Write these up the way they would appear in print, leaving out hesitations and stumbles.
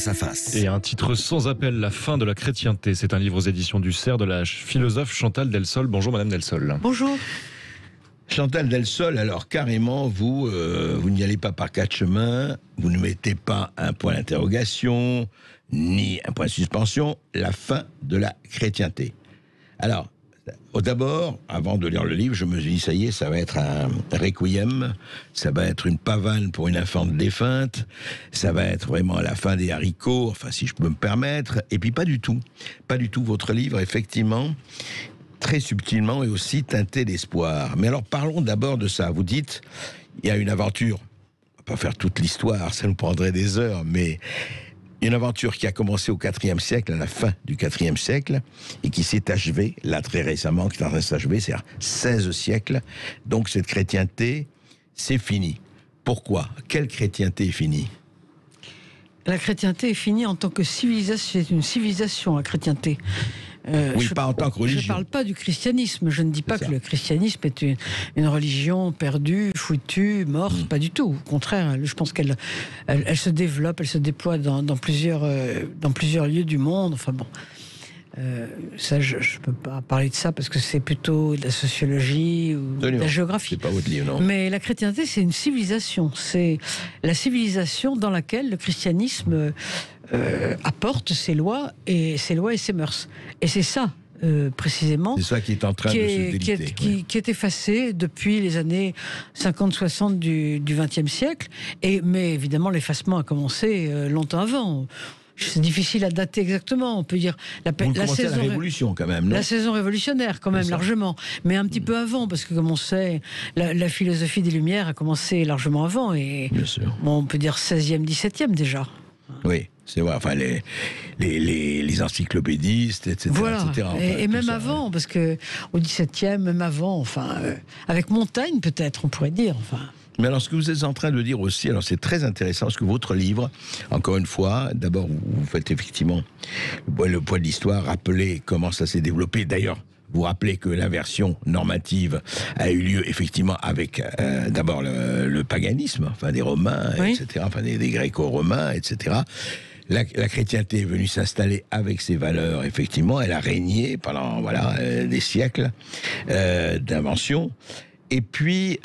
face à face. Et un titre sans appel, La fin de la chrétienté. C'est un livre aux éditions du Cerf de la philosophe Chantal Delsol. Bonjour Madame Delsol. Bonjour. Chantal Delsol, alors carrément, vous n'y allez pas par quatre chemins, vous ne mettez pas un point d'interrogation, ni un point de suspension, la fin de la chrétienté. Alors, d'abord, avant de lire le livre, je me suis dit, ça y est, ça va être un requiem, ça va être une pavane pour une infante défunte, ça va être vraiment la fin des haricots, enfin, si je peux me permettre, et puis pas du tout, votre livre, effectivement, très subtilement et aussi teinté d'espoir. Mais alors, parlons d'abord de ça. Vous dites, il y a une aventure, on va pas faire toute l'histoire, ça nous prendrait des heures, mais une aventure qui a commencé au IVe siècle, à la fin du IVe siècle, et qui s'est achevée, là très récemment, qui est en train de s'achever, c'est-à-dire 16 siècles. Donc cette chrétienté, c'est fini. Pourquoi ? Quelle chrétienté est finie ? La chrétienté est finie en tant que civilisation. C'est une civilisation, la chrétienté. Oui, pas en tant que religion. Je ne parle pas du christianisme. Je ne dis pas que le christianisme est une religion perdue, foutue, morte. Pas du tout. Au contraire, je pense qu'elle se développe, elle se déploie dans plusieurs lieux du monde. Enfin bon. Ça, je ne peux pas parler de ça parce que c'est plutôt de la sociologie ou de la géographie. C'est pas votre livre, non ? Mais la chrétienté, c'est une civilisation. C'est la civilisation dans laquelle le christianisme apporte ses lois et ses mœurs. Et c'est ça, précisément. C'est ça qui est en train de se déliter. Qui est effacé depuis les années 50-60 du XXe siècle. Mais évidemment, l'effacement a commencé longtemps avant. C'est difficile à dater exactement. On peut dire la révolution quand même, non ? La saison révolutionnaire quand même largement, mais un petit peu avant parce que comme on sait, la philosophie des Lumières a commencé largement avant et bien sûr. Bon, on peut dire 16e, 17e déjà. Oui, c'est vrai. Enfin les encyclopédistes, etc. Voilà. Etc. Enfin, et même ça, avant, parce que au 17e, même avant, enfin avec Montaigne peut-être, on pourrait dire. Enfin. Mais alors, ce que vous êtes en train de dire aussi, alors c'est très intéressant, parce que votre livre, encore une fois, d'abord, vous faites effectivement le poids de l'histoire, rappeler comment ça s'est développé. D'ailleurs, vous rappelez que l'inversion normative a eu lieu effectivement avec d'abord le paganisme, enfin des Romains, oui. etc., enfin des Gréco-Romains, etc. La chrétienté est venue s'installer avec ses valeurs, effectivement, elle a régné pendant des siècles d'invention. Et puis,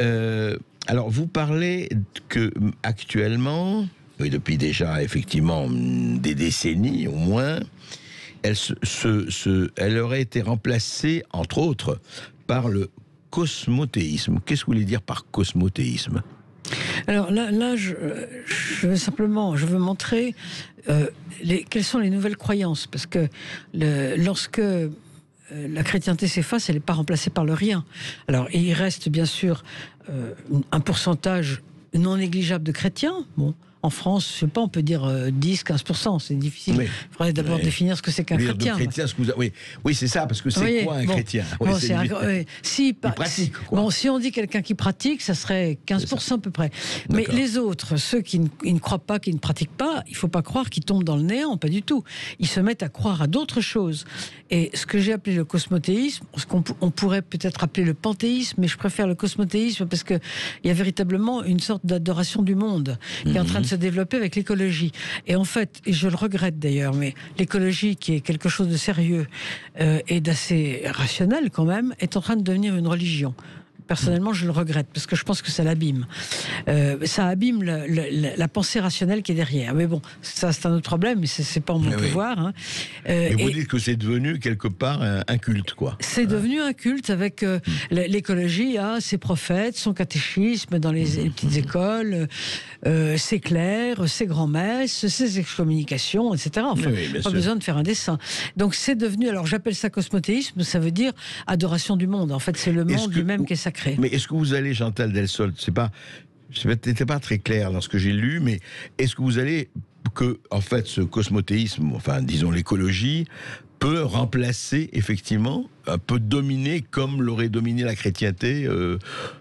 alors vous parlez que actuellement, depuis déjà effectivement des décennies au moins, elle aurait été remplacée, entre autres, par le cosmothéisme. Qu'est-ce que vous voulez dire par cosmothéisme ? Alors là, je veux montrer quelles sont les nouvelles croyances, parce que lorsque la chrétienté s'efface, elle n'est pas remplacée par le rien. Alors, il reste bien sûr un pourcentage non négligeable de chrétiens. Bon, en France, je sais pas, on peut dire 10-15%, c'est difficile. Il faudrait d'abord définir ce que c'est qu'un chrétien. Oui, c'est ça, parce que c'est quoi un chrétien ? Il pratique, quoi. Bon, si on dit quelqu'un qui pratique, ça serait 15% à peu près. Mais les autres, ceux qui ne croient pas, qui ne pratiquent pas, il ne faut pas croire qu'ils tombent dans le néant, pas du tout. Ils se mettent à croire à d'autres choses. Et ce que j'ai appelé le cosmothéisme, ce qu'on pourrait peut-être appeler le panthéisme, mais je préfère le cosmothéisme parce qu'il y a véritablement une sorte d'adoration du monde qui est en train de se développer avec l'écologie. Et en fait, et je le regrette d'ailleurs, mais l'écologie, qui est quelque chose de sérieux et d'assez rationnel quand même, est en train de devenir une religion. Personnellement, je le regrette, parce que je pense que ça l'abîme. Ça abîme la pensée rationnelle qui est derrière. Mais bon, ça c'est un autre problème, mais c'est pas en mon pouvoir. Hein. Mais vous dites que c'est devenu quelque part un culte, quoi. C'est devenu un culte avec l'écologie, ses prophètes, son catéchisme dans les petites écoles, ses clercs, ses grands-messes, ses excommunications, etc. Enfin, pas besoin de faire un dessin. Donc c'est devenu, alors j'appelle ça cosmothéisme, ça veut dire adoration du monde. En fait, c'est le monde lui-même qui est sacré. Mais est-ce que vous allez, Chantal Delsol, c'était pas très clair dans ce que j'ai lu, mais est-ce que vous allez que, en fait, ce cosmothéisme, enfin, disons l'écologie, peut remplacer, effectivement, peut dominer comme l'aurait dominé la chrétienté,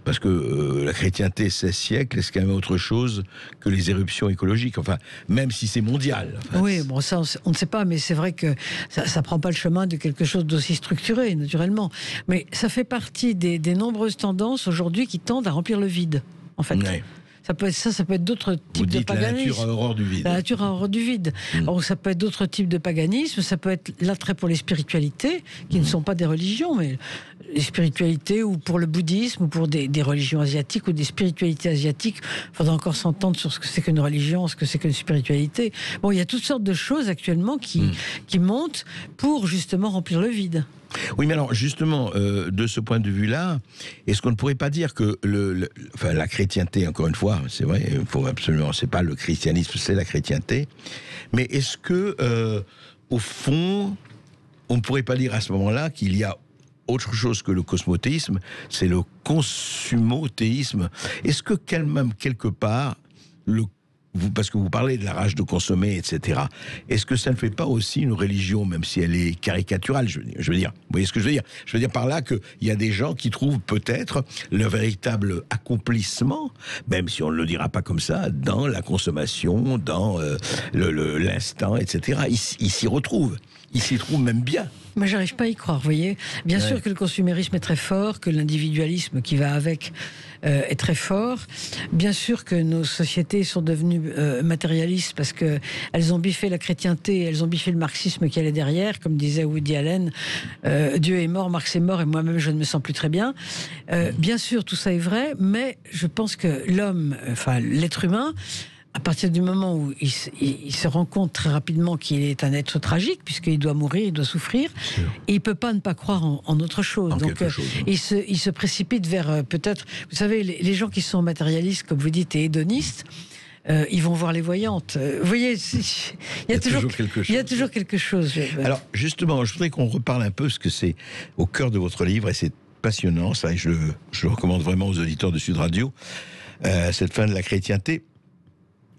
parce que la chrétienté, 16 siècles, c'est quand même autre chose que les éruptions écologiques, enfin, même si c'est mondial. Enfin, oui, bon, ça, on ne sait pas, mais c'est vrai que ça prend pas le chemin de quelque chose d'aussi structuré, naturellement. Mais ça fait partie des nombreuses tendances aujourd'hui qui tendent à remplir le vide, en fait. Oui. Ça peut être ça, ça peut être d'autres types de paganisme. La nature a horreur du vide. La nature a horreur du vide. Or, ça peut être d'autres types de paganisme, ça peut être l'attrait pour les spiritualités, qui ne sont pas des religions, mais les spiritualités, ou pour le bouddhisme, ou pour des religions asiatiques, ou des spiritualités asiatiques. Il faudra encore s'entendre sur ce que c'est qu'une religion, ce que c'est qu'une spiritualité. Bon, il y a toutes sortes de choses actuellement qui montent pour justement remplir le vide. Oui, mais alors justement, de ce point de vue-là, est-ce qu'on ne pourrait pas dire que enfin, la chrétienté, encore une fois, c'est vrai, il faut absolument, c'est pas le christianisme, c'est la chrétienté, mais est-ce que, au fond, on ne pourrait pas dire à ce moment-là qu'il y a autre chose que le cosmothéisme, c'est le consumothéisme. Est-ce que même quelque part, parce que vous parlez de la rage de consommer, etc. Est-ce que ça ne fait pas aussi une religion, même si elle est caricaturale, je veux dire, vous voyez ce que je veux dire? Je veux dire par là qu'il y a des gens qui trouvent peut-être le véritable accomplissement, même si on ne le dira pas comme ça, dans la consommation, dans l'instant, etc. Ils s'y retrouvent. Ils s'y trouvent même bien. Moi, j'arrive pas à y croire, vous voyez. Bien sûr que le consumérisme est très fort, que l'individualisme qui va avec est très fort. Bien sûr que nos sociétés sont devenues matérialistes parce que elles ont biffé la chrétienté, elles ont biffé le marxisme qui allait derrière, comme disait Woody Allen. Dieu est mort, Marx est mort, et moi-même je ne me sens plus très bien. Bien sûr, tout ça est vrai, mais je pense que l'homme, enfin l'être humain, à partir du moment où il se rend compte très rapidement qu'il est un être tragique, puisqu'il doit mourir, il doit souffrir, et il ne peut pas ne pas croire en autre chose. Donc il se précipite vers peut-être... Vous savez, les gens qui sont matérialistes, comme vous dites, et hédonistes, ils vont voir les voyantes. Vous voyez, il y a toujours quelque chose. Alors, justement, je voudrais qu'on reparle un peu, parce que c'est au cœur de votre livre, et c'est passionnant, ça, et je le recommande vraiment aux auditeurs de Sud Radio, cette fin de la chrétienté.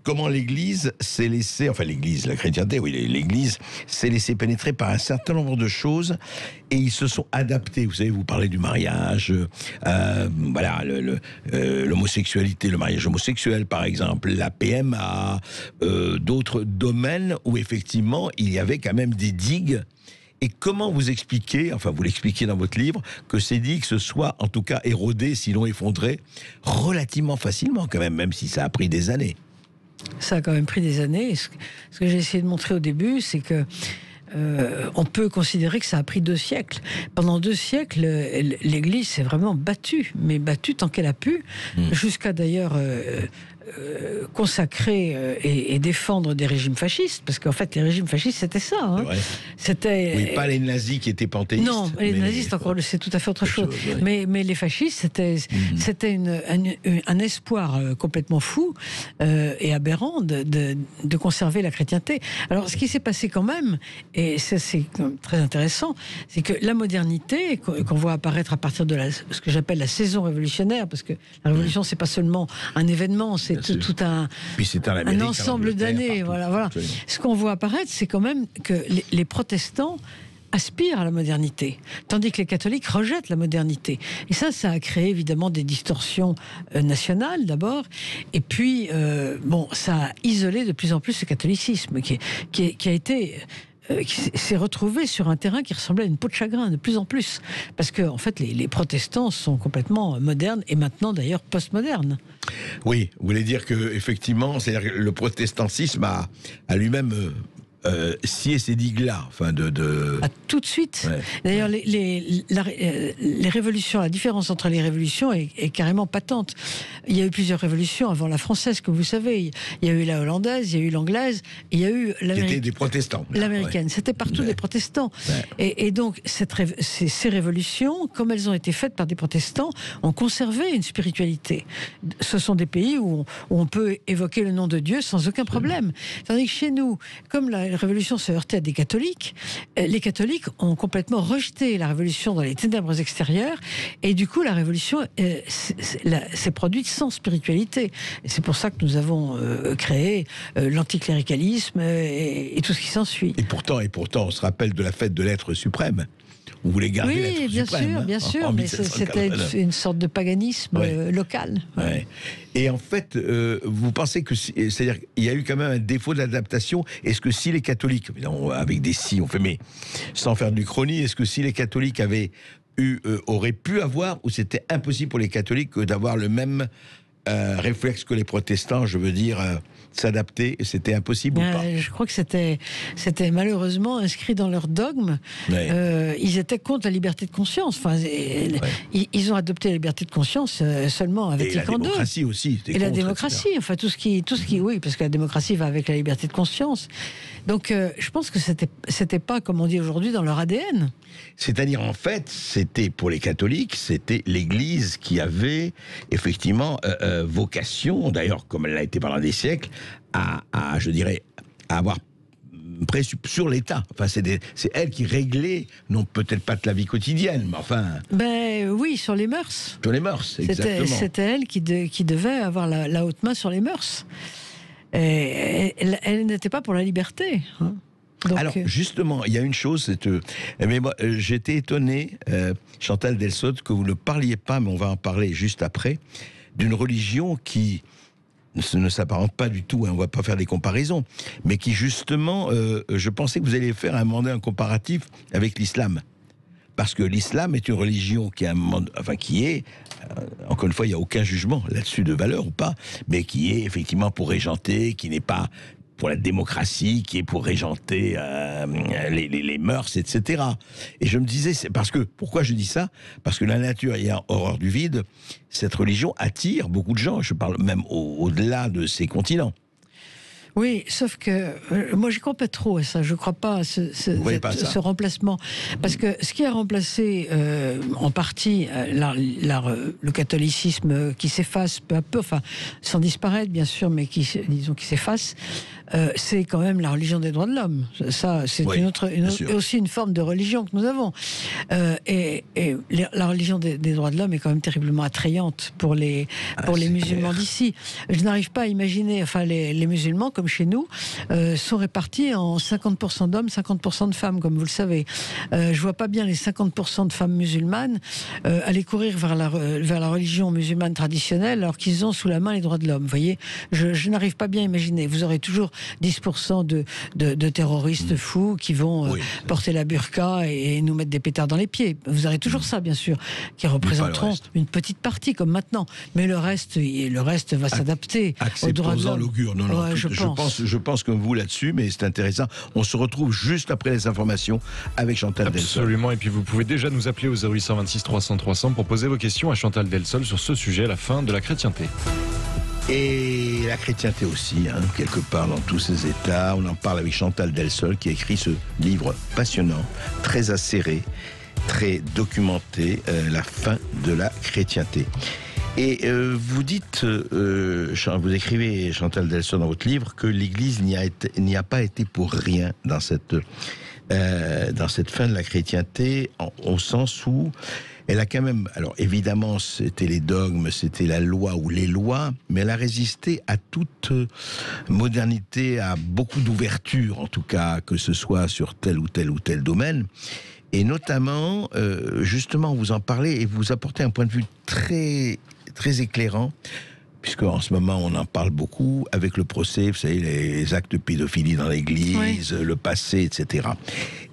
Comment l'Église s'est laissée, enfin l'Église, la chrétienté, oui, l'Église s'est laissée pénétrer par un certain nombre de choses et ils se sont adaptés. Vous savez, vous parlez du mariage, voilà, l'homosexualité, le mariage homosexuel par exemple, la PMA, d'autres domaines où effectivement il y avait quand même des digues. Et comment vous expliquez, enfin vous l'expliquez dans votre livre, que ces digues se soient en tout cas érodées, sinon effondrées, relativement facilement quand même si ça a pris des années? Ça a quand même pris des années. Ce que j'ai essayé de montrer au début, c'est que on peut considérer que ça a pris 2 siècles. Pendant 2 siècles, l'Église s'est vraiment battue, mais battue tant qu'elle a pu, jusqu'à d'ailleurs consacrer et défendre des régimes fascistes, parce qu'en fait les régimes fascistes c'était ça. Hein. C'était oui, pas les nazis qui étaient panthéistes. Non, les nazis c'est tout à fait autre chose. Oui. Mais les fascistes c'était un espoir complètement fou et aberrant de conserver la chrétienté. Alors ce qui s'est passé quand même, et ça c'est très intéressant, c'est que la modernité qu'on voit apparaître à partir de ce que j'appelle la saison révolutionnaire, parce que la révolution c'est pas seulement un événement, c'est tout un ensemble d'années. Voilà. Ce qu'on voit apparaître, c'est quand même que les protestants aspirent à la modernité, tandis que les catholiques rejettent la modernité. Et ça a créé évidemment des distorsions nationales d'abord, et puis ça a isolé de plus en plus le catholicisme qui a été... qui s'est retrouvé sur un terrain qui ressemblait à une peau de chagrin de plus en plus, parce que en fait les protestants sont complètement modernes et maintenant d'ailleurs postmodernes. Oui, vous voulez dire que effectivement, c'est-à-dire que le protestantisme a lui-même scié ces digues-là, enfin tout de suite. Ouais. D'ailleurs, les révolutions, la différence entre les révolutions est carrément patente. Il y a eu plusieurs révolutions avant la française, comme vous savez. Il y a eu la hollandaise, il y a eu l'anglaise, il y a eu c'était des protestants. L'américaine. Ouais. C'était partout des protestants. Ouais. Et donc, ces révolutions, comme elles ont été faites par des protestants, ont conservé une spiritualité. Ce sont des pays où on peut évoquer le nom de Dieu sans aucun problème. Tandis que chez nous, comme la révolution se heurtait à des catholiques, les catholiques ont complètement rejeté la révolution dans les ténèbres extérieures, et du coup la révolution s'est produite sans spiritualité. Et c'est pour ça que nous avons créé l'anticléricalisme et tout ce qui s'ensuit. Et pourtant, on se rappelle de la fête de l'être suprême. Vous voulez garder l'être suprême. Oui, bien sûr, mais c'était une sorte de paganisme local. Ouais. Et en fait, vous pensez que, c'est-à-dire qu'il y a eu quand même un défaut d'adaptation. Est-ce que si les catholiques, évidemment, avec des si, on fait, mais sans faire du chronie, est-ce que si les catholiques auraient pu avoir, ou c'était impossible pour les catholiques d'avoir le même réflexe que les protestants, je veux dire, s'adapter, c'était impossible ou pas? Je crois que c'était malheureusement inscrit dans leur dogme. Ouais. Ils étaient contre la liberté de conscience. Enfin, ils ont adopté la liberté de conscience seulement avec Vatican II. Et la démocratie aussi. Et la démocratie, enfin tout ce qui, oui, parce que la démocratie va avec la liberté de conscience. Donc, je pense que c'était pas, comme on dit aujourd'hui, dans leur ADN. C'est-à-dire, en fait, c'était pour les catholiques, c'était l'Église qui avait effectivement vocation, d'ailleurs, comme elle l'a été pendant des siècles, à avoir sur l'État. Enfin, c'est elle qui réglait, non peut-être pas de la vie quotidienne, mais enfin... Ben oui, sur les mœurs. Sur les mœurs, exactement. C'était elle qui devait avoir la haute main sur les mœurs. Et elle n'était pas pour la liberté. Hein. Donc, alors, justement, il y a une chose, mais moi, j'étais étonné, Chantal Delsol, que vous ne parliez pas, mais on va en parler juste après, d'une religion qui ne s'apparente pas du tout, hein, on ne va pas faire des comparaisons, mais qui justement, je pensais que vous alliez faire un comparatif avec l'islam. Parce que l'islam est une religion qui est, encore une fois, il n'y a aucun jugement là-dessus de valeur ou pas, mais qui est effectivement pour régenter, qui n'est pas pour la démocratie, qui est pour régenter les mœurs, etc. Et je me disais, pourquoi je dis ça? Parce que la nature ayant horreur du vide, cette religion attire beaucoup de gens, je parle même au-delà de ces continents. Oui, sauf que moi j'y crois pas trop à ça. Je crois pas à ce remplacement, parce que ce qui a remplacé en partie le catholicisme qui s'efface peu à peu, enfin sans disparaître bien sûr, mais qui s'efface, c'est quand même la religion des droits de l'homme. Ça, c'est aussi une forme de religion que nous avons. Et la religion des droits de l'homme est quand même terriblement attrayante pour les musulmans d'ici. Je n'arrive pas à imaginer, enfin les musulmans comme chez nous, sont répartis en 50% d'hommes, 50% de femmes, comme vous le savez. Je vois pas bien les 50% de femmes musulmanes aller courir vers la religion musulmane traditionnelle alors qu'ils ont sous la main les droits de l'homme. Vous voyez, je n'arrive pas bien à imaginer. Vous aurez toujours 10% de terroristes fous qui vont porter la burqa et nous mettre des pétards dans les pieds. Vous aurez toujours ça, bien sûr, qui représenteront une petite partie, comme maintenant. Mais le reste va s'adapter aux droits de l'homme. L'augure. Non, ouais, je pense comme vous là-dessus, mais c'est intéressant. On se retrouve juste après les informations avec Chantal Delsol. Absolument, et puis vous pouvez déjà nous appeler au 0826 300 300 pour poser vos questions à Chantal Delsol sur ce sujet, la fin de la chrétienté. Et la chrétienté aussi, hein, quelque part dans tous ces états. On en parle avec Chantal Delsol qui a écrit ce livre passionnant, très acéré, très documenté, La fin de la chrétienté. Et vous dites, vous écrivez, Chantal Delsol, dans votre livre, que l'Église n'y a pas été pour rien dans cette fin de la chrétienté, au sens où elle a quand même, alors évidemment, c'était les dogmes, c'était la loi ou les lois, mais elle a résisté à toute modernité, à beaucoup d'ouverture, en tout cas, que ce soit sur tel ou tel domaine. Et notamment, justement, vous en parlez et vous apportez un point de vue très, très éclairant, puisque en ce moment, on en parle beaucoup, avec le procès, vous savez, les actes de pédophilie dans l'Église, le passé, etc.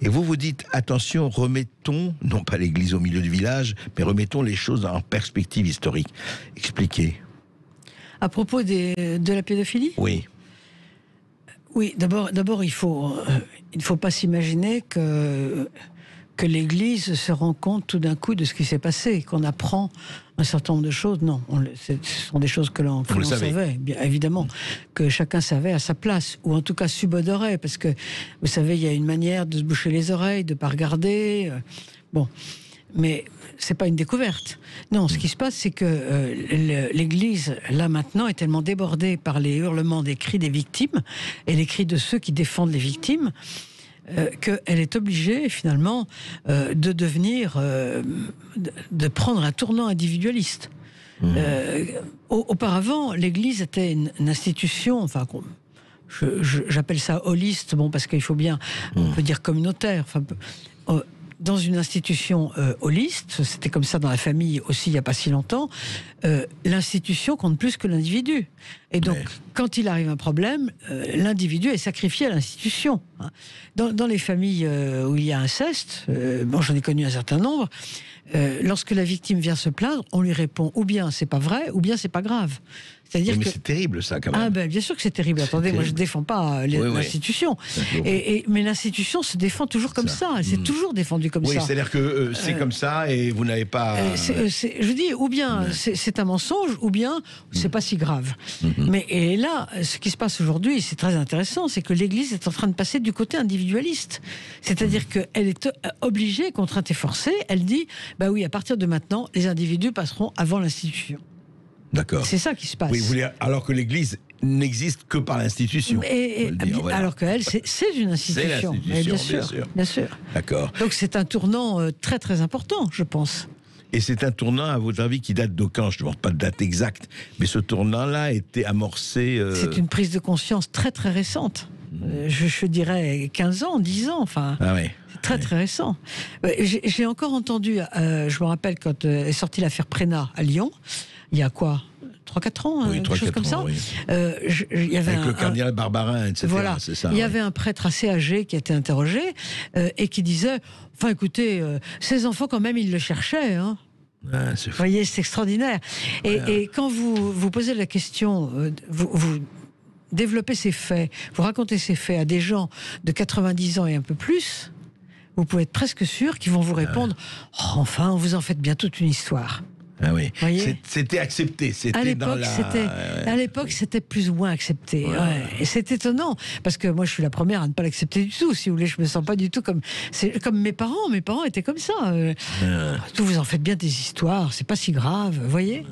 Et vous dites, attention, remettons, non pas l'Église au milieu du village, mais remettons les choses en perspective historique. Expliquez. À propos de la pédophilie ? Oui. Oui, d'abord, il faut pas s'imaginer que l'Église se rend compte tout d'un coup de ce qui s'est passé, qu'on apprend un certain nombre de choses. Non, ce sont des choses que l'on savait, bien évidemment, que chacun savait à sa place, ou en tout cas subodorait, parce que, vous savez, il y a une manière de se boucher les oreilles, de ne pas regarder, bon, mais c'est pas une découverte. Non, ce qui se passe, c'est que l'Église, là maintenant, est tellement débordée par les hurlements des cris des victimes, et les cris de ceux qui défendent les victimes, qu'elle est obligée finalement de devenir, de prendre un tournant individualiste. Auparavant, l'Église était une institution, enfin, j'appelle ça holiste, bon, parce qu'il faut bien, on peut dire communautaire, enfin, dans une institution holiste, c'était comme ça dans la famille aussi il n'y a pas si longtemps, l'institution compte plus que l'individu. Et donc, quand il arrive un problème, l'individu est sacrifié à l'institution. Dans les familles où il y a inceste, j'en ai connu un certain nombre, lorsque la victime vient se plaindre, on lui répond ou bien c'est pas vrai, ou bien c'est pas grave. C'est-à-dire c'est terrible ça quand même. Ah ben bien sûr que c'est terrible. Attendez, moi je défends pas l'institution. Mais l'institution se défend toujours comme ça. Elle s'est toujours défendue comme ça. Oui, c'est-à-dire que c'est comme ça et vous n'avez pas. Je dis ou bien c'est un mensonge, ou bien c'est pas si grave. Et là, ce qui se passe aujourd'hui, c'est très intéressant, c'est que l'Église est en train de passer du côté individualiste. C'est-à-dire qu'elle est obligée, contrainte et forcée. Elle dit, bah oui, à partir de maintenant, les individus passeront avant l'institution. D'accord. C'est ça qui se passe. Oui, alors que l'Église n'existe que par l'institution. Alors qu'elle, c'est une institution. C'est l'institution, bien sûr. D'accord. Donc c'est un tournant très très important, je pense. Et c'est un tournant, à votre avis, qui date de quand? Je ne demande pas de date exacte, mais ce tournant-là a été amorcé... C'est une prise de conscience très très récente. Je dirais 15 ans, 10 ans, enfin... Ah oui. C'est très très récent. J'ai encore entendu, je me rappelle quand est sortie l'affaire Prénat à Lyon, il y a quoi 3-4 ans, quelque chose comme ça. Oui. Y avait avec le cardinal Barbarin, etc. Voilà, c'est ça. Il y avait un prêtre assez âgé qui a été interrogé et qui disait, enfin écoutez, ces enfants quand même ils le cherchaient. Hein. Ah, vous voyez, c'est extraordinaire. Et quand vous posez la question, vous développez ces faits, vous racontez ces faits à des gens de 90 ans et un peu plus, vous pouvez être presque sûr qu'ils vont vous répondre enfin, vous en faites bien toute une histoire. Ah oui. C'était accepté. À l'époque, c'était plus ou moins accepté. Ouais. Et c'est étonnant parce que moi, je suis la première à ne pas l'accepter du tout. Si vous voulez, je me sens pas du tout comme mes parents. Mes parents étaient comme ça. Tout, vous en faites bien des histoires. C'est pas si grave, vous voyez.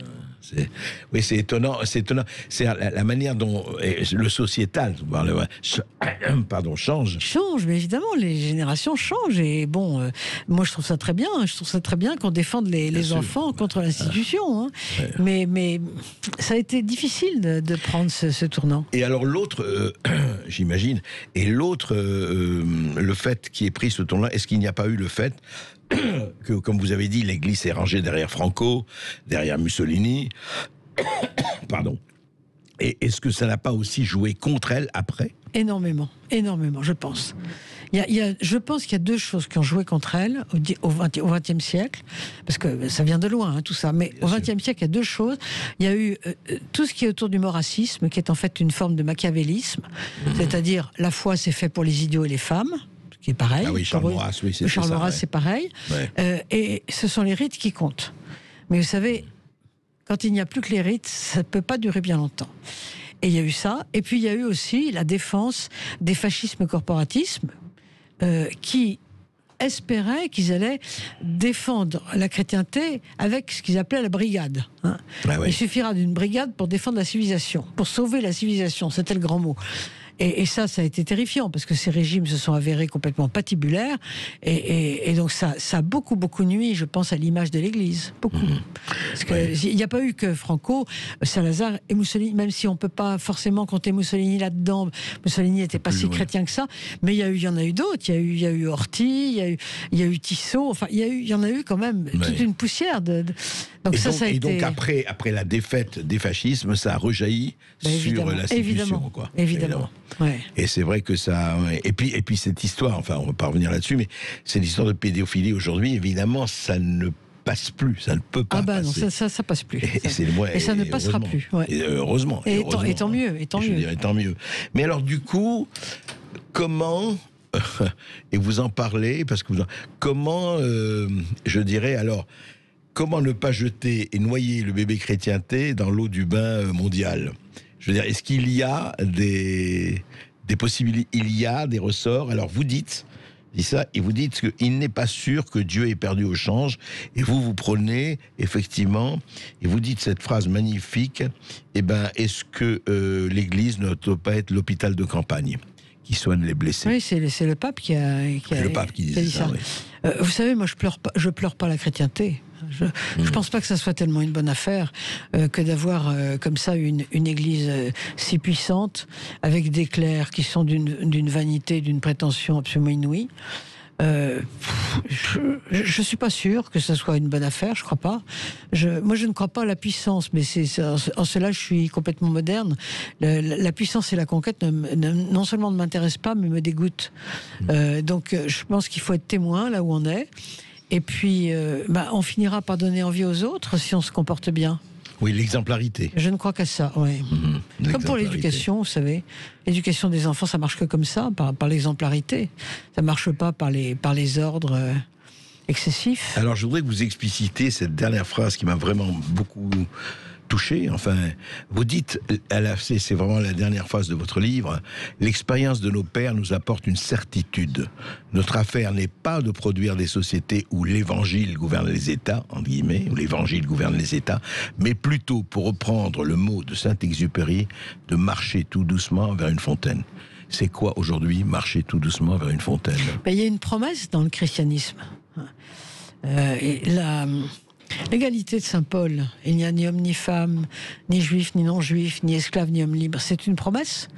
Oui, c'est étonnant. C'est la manière dont le sociétal, change. Change, mais évidemment, les générations changent. Et bon, moi, je trouve ça très bien. Je trouve ça très bien qu'on défende les enfants contre l'institution. Mais ça a été difficile de prendre ce tournant. Et alors l'autre, j'imagine, le fait qui est pris ce tournant, est-ce qu'il n'y a pas eu le fait que, comme vous avez dit, l'Église s'est rangée derrière Franco, derrière Mussolini, pardon. Et est-ce que ça n'a pas aussi joué contre elle après ? Énormément, je pense. Je pense qu'il y a deux choses qui ont joué contre elle au XXe siècle, parce que ça vient de loin, tout ça, mais au XXe siècle, il y a deux choses. Il y a eu tout ce qui est autour du moracisme, qui est en fait une forme de machiavélisme, c'est-à-dire la foi, c'est fait pour les idiots et les femmes, qui est pareil. Ah oui, Charles Maurras, oui, c'est ça. Charles Maurras, c'est pareil. Ouais. Et ce sont les rites qui comptent. Mais vous savez, quand il n'y a plus que les rites, ça ne peut pas durer bien longtemps. Et il y a eu ça. Et puis il y a eu aussi la défense des fascismes-corporatismes qui espéraient qu'ils allaient défendre la chrétienté avec ce qu'ils appelaient la brigade. Ah oui. Il suffira d'une brigade pour défendre la civilisation, pour sauver la civilisation. C'était le grand mot. Et ça a été terrifiant, parce que ces régimes se sont avérés complètement patibulaires, et donc ça a beaucoup, beaucoup nuit, je pense, à l'image de l'Église. Beaucoup. Parce qu'il n'y a pas eu que Franco, Salazar et Mussolini, même si on ne peut pas forcément compter Mussolini là-dedans. Mussolini n'était pas si chrétien que ça, mais il y en a eu d'autres. Il y a eu Horthy, il y a eu Tissot, enfin, il y en a eu quand même toute une poussière de... Donc donc après la défaite des fascismes, ça a rejailli sur l'institution. Évidemment. Ouais. Et c'est vrai que ça... Et puis cette histoire, enfin on va pas revenir là-dessus, mais cette histoire de pédophilie aujourd'hui, évidemment, ça ne passe plus, ça ne peut pas passer. Non, ça passe plus. Et ça ne passera plus. Ouais. Et heureusement. Et tant mieux. Tant mieux. Mais alors du coup, comment... et vous en parlez, parce que comment, je dirais, alors... Comment ne pas jeter et noyer le bébé chrétienté dans l'eau du bain mondial ? Je veux dire, est-ce qu'il y a des possibilités ? Il y a des ressorts. Alors vous dites ça, et vous dites qu'il n'est pas sûr que Dieu ait perdu au change. Et vous prenez, effectivement, et vous dites cette phrase magnifique, est-ce que l'Église ne doit pas être l'hôpital de campagne qui soigne les blessés ? Oui, c'est le pape qui a le pape qui disait ça, oui. Vous savez, moi, je pleure pas la chrétienté. Je pense pas que ça soit tellement une bonne affaire que d'avoir comme ça une église si puissante, avec des clercs qui sont d'une vanité, d'une prétention absolument inouïe. Je suis pas sûr que ce soit une bonne affaire, je crois pas. Moi, je ne crois pas à la puissance, mais en cela, je suis complètement moderne. La puissance et la conquête non seulement ne m'intéressent pas, mais me dégoûtent. Donc, je pense qu'il faut être témoin là où on est. Et puis, on finira par donner envie aux autres si on se comporte bien. Oui, l'exemplarité. Je ne crois qu'à ça, oui. Comme pour l'éducation, vous savez. L'éducation des enfants, ça marche que comme ça, par l'exemplarité. Ça ne marche pas par les ordres excessifs. Alors, je voudrais que vous explicitiez cette dernière phrase qui m'a vraiment beaucoup touché. Enfin, vous dites, c'est vraiment la dernière phrase de votre livre, l'expérience de nos pères nous apporte une certitude. Notre affaire n'est pas de produire des sociétés où l'évangile gouverne les États, entre guillemets, où l'évangile gouverne les États, mais plutôt, pour reprendre le mot de Saint-Exupéry, de marcher tout doucement vers une fontaine. C'est quoi aujourd'hui, marcher tout doucement vers une fontaine? Il y a une promesse dans le christianisme. L'égalité de saint Paul, il n'y a ni homme ni femme, ni juif ni non-juif, ni esclave ni homme libre, c'est une promesse.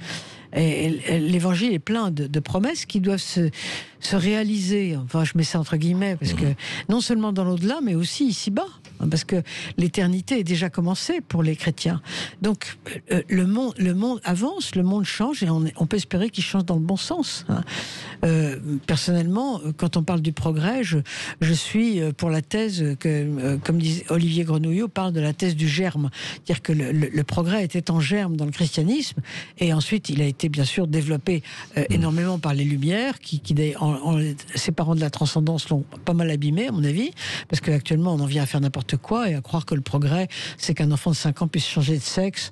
Et l'évangile est plein de promesses qui doivent se réaliser, enfin je mets ça entre guillemets, parce que non seulement dans l'au-delà, mais aussi ici-bas, parce que l'éternité est déjà commencée pour les chrétiens. Donc le monde avance, le monde change, et on peut espérer qu'il change dans le bon sens. Personnellement, quand on parle du progrès, je suis pour la thèse que, comme disait Olivier Grenouillot, parle de la thèse du germe, c'est-à-dire que le progrès était en germe dans le christianisme, et ensuite il a été bien sûr développé énormément par les Lumières, qui en séparant de la transcendance, l'ont pas mal abîmé, à mon avis, parce qu'actuellement on en vient à faire n'importe quoi et à croire que le progrès, c'est qu'un enfant de 5 ans puisse changer de sexe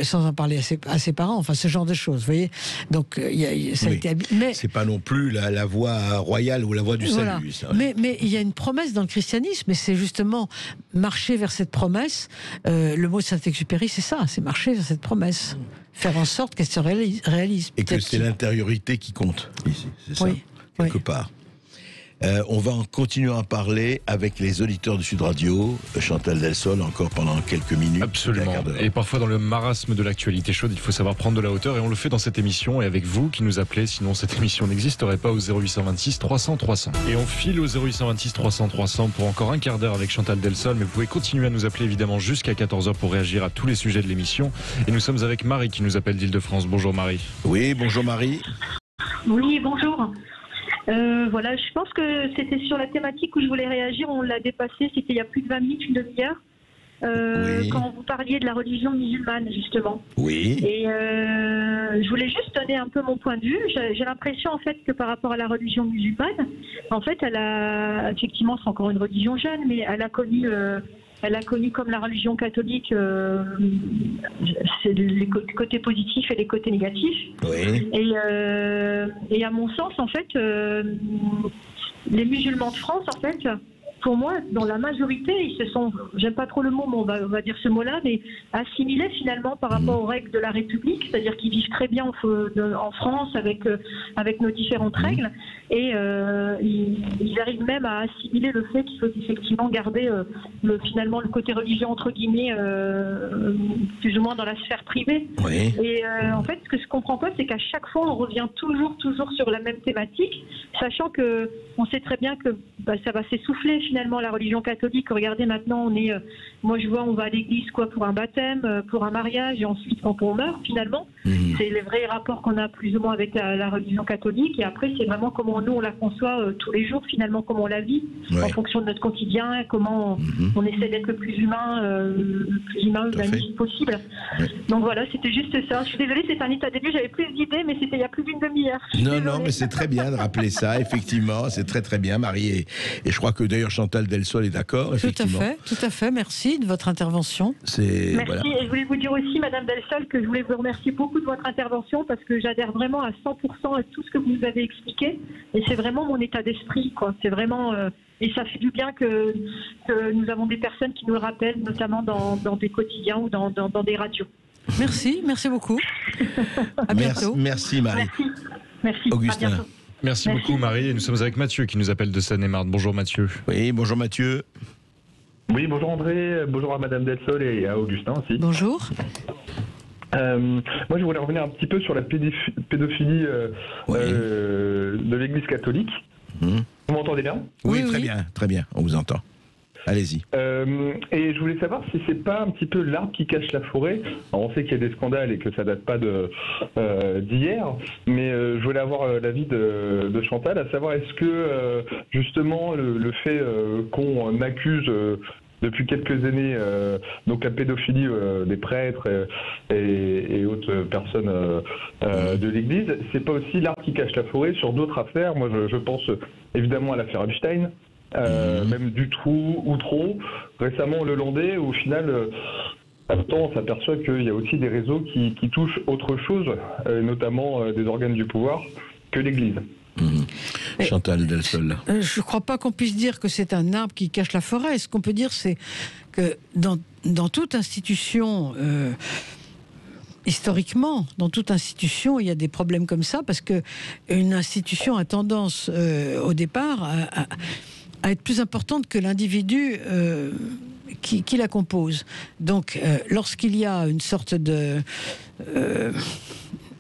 sans en parler à ses parents, enfin ce genre de choses, vous voyez. Donc ça a été abîmé. C'est pas non plus la voie royale ou la voie du salut. Ça, ouais. Mais il y a une promesse dans le christianisme, et c'est justement marcher vers cette promesse. Le mot de Saint-Exupéry, c'est ça, c'est marcher vers cette promesse. Faire en sorte qu'elle se réalise. Et que c'est l'intériorité qui compte ici, c'est ça, quelque part. On va en continuer à parler avec les auditeurs de Sud Radio, Chantal Delsol, encore pendant quelques minutes. Absolument. Et parfois dans le marasme de l'actualité chaude, il faut savoir prendre de la hauteur, et on le fait dans cette émission et avec vous qui nous appelez, sinon cette émission n'existerait pas, au 0826 300 300. Et on file au 0826 300 300 pour encore un quart d'heure avec Chantal Delsol, mais vous pouvez continuer à nous appeler évidemment jusqu'à 14h pour réagir à tous les sujets de l'émission. Et nous sommes avec Marie qui nous appelle d'Île-de-France. Bonjour Marie. Oui, bonjour Marie. Oui, bonjour. Voilà, je pense que c'était sur la thématique où je voulais réagir, on l'a dépassé, c'était il y a plus de 20 minutes, une demi-heure, quand vous parliez de la religion musulmane, justement. Oui. Et je voulais juste donner un peu mon point de vue. J'ai l'impression, en fait, que par rapport à la religion musulmane, en fait, elle a, effectivement, c'est encore une religion jeune, mais elle a connu comme la religion catholique, c'est les côtés positifs et les côtés négatifs. Oui. Et à mon sens, en fait, les musulmans de France, en fait, pour moi, dans la majorité, ils se sont, j'aime pas trop le mot, mais on va dire ce mot-là, mais assimilés finalement par rapport aux règles de la République, c'est-à-dire qu'ils vivent très bien en France avec nos différentes règles, et ils arrivent même à assimiler le fait qu'il faut effectivement garder finalement le côté religieux entre guillemets plus ou moins dans la sphère privée. Oui. Et en fait, ce que je comprends pas, c'est qu'à chaque fois, on revient toujours sur la même thématique, sachant que on sait très bien que ça va s'essouffler finalement la religion catholique. Regardez maintenant, moi je vois, on va à l'église pour un baptême, pour un mariage, et ensuite quand on meurt finalement, c'est les vrais rapports qu'on a plus ou moins avec la religion catholique. Et après, c'est vraiment comment nous on la conçoit tous les jours finalement, comment on la vit en fonction de notre quotidien, comment on essaie d'être le plus humain, humaniste possible. Ouais. Donc voilà, c'était juste ça. Je suis désolée, c'est un état début, j'avais plus d'idées, mais c'était il y a plus d'une demi-heure. Non, mais c'est très bien de rappeler ça, effectivement, c'est très très bien, Marie, et je crois que d'ailleurs Chantal Delsol est d'accord, effectivement. Tout à fait, merci de votre intervention. Merci, voilà. Et je voulais vous dire aussi, Madame Delsol, que je voulais vous remercier beaucoup de votre intervention, parce que j'adhère vraiment à 100% à tout ce que vous avez expliqué, et c'est vraiment mon état d'esprit, quoi. C'est vraiment... Et ça fait du bien que nous avons des personnes qui nous le rappellent, notamment dans des quotidiens ou dans des radios. Merci beaucoup. À bientôt. Merci Marie. Merci. Augustin. À bientôt. Merci beaucoup Marie, et nous sommes avec Mathieu qui nous appelle de Seine-et-Marne. Bonjour Mathieu. Oui, bonjour Mathieu. Oui, bonjour André, bonjour à Madame Delsol et à Augustin aussi. Bonjour. Moi je voulais revenir un petit peu sur la pédophilie de l'Église catholique. Vous m'entendez bien? Oui, très bien, très bien, on vous entend. Allez-y. Et je voulais savoir si c'est pas un petit peu l'arbre qui cache la forêt. Alors on sait qu'il y a des scandales et que ça date pas d'hier, mais je voulais avoir l'avis de Chantal, à savoir est-ce que justement le fait qu'on accuse depuis quelques années donc la pédophilie des prêtres et autres personnes de l'Église, c'est pas aussi l'arbre qui cache la forêt sur d'autres affaires? Moi je pense évidemment à l'affaire Epstein. Même Dutroux ou trop. Récemment, le Hollandais, au final, on s'aperçoit qu'il y a aussi des réseaux qui touchent autre chose, notamment des organes du pouvoir, que l'Église. Chantal Delsol. Je ne crois pas qu'on puisse dire que c'est un arbre qui cache la forêt. Ce qu'on peut dire, c'est que dans toute institution... historiquement, dans toute institution, il y a des problèmes comme ça, parce qu'une institution a tendance, au départ, à être plus importante que l'individu qui la compose. Donc, lorsqu'il y a une sorte de...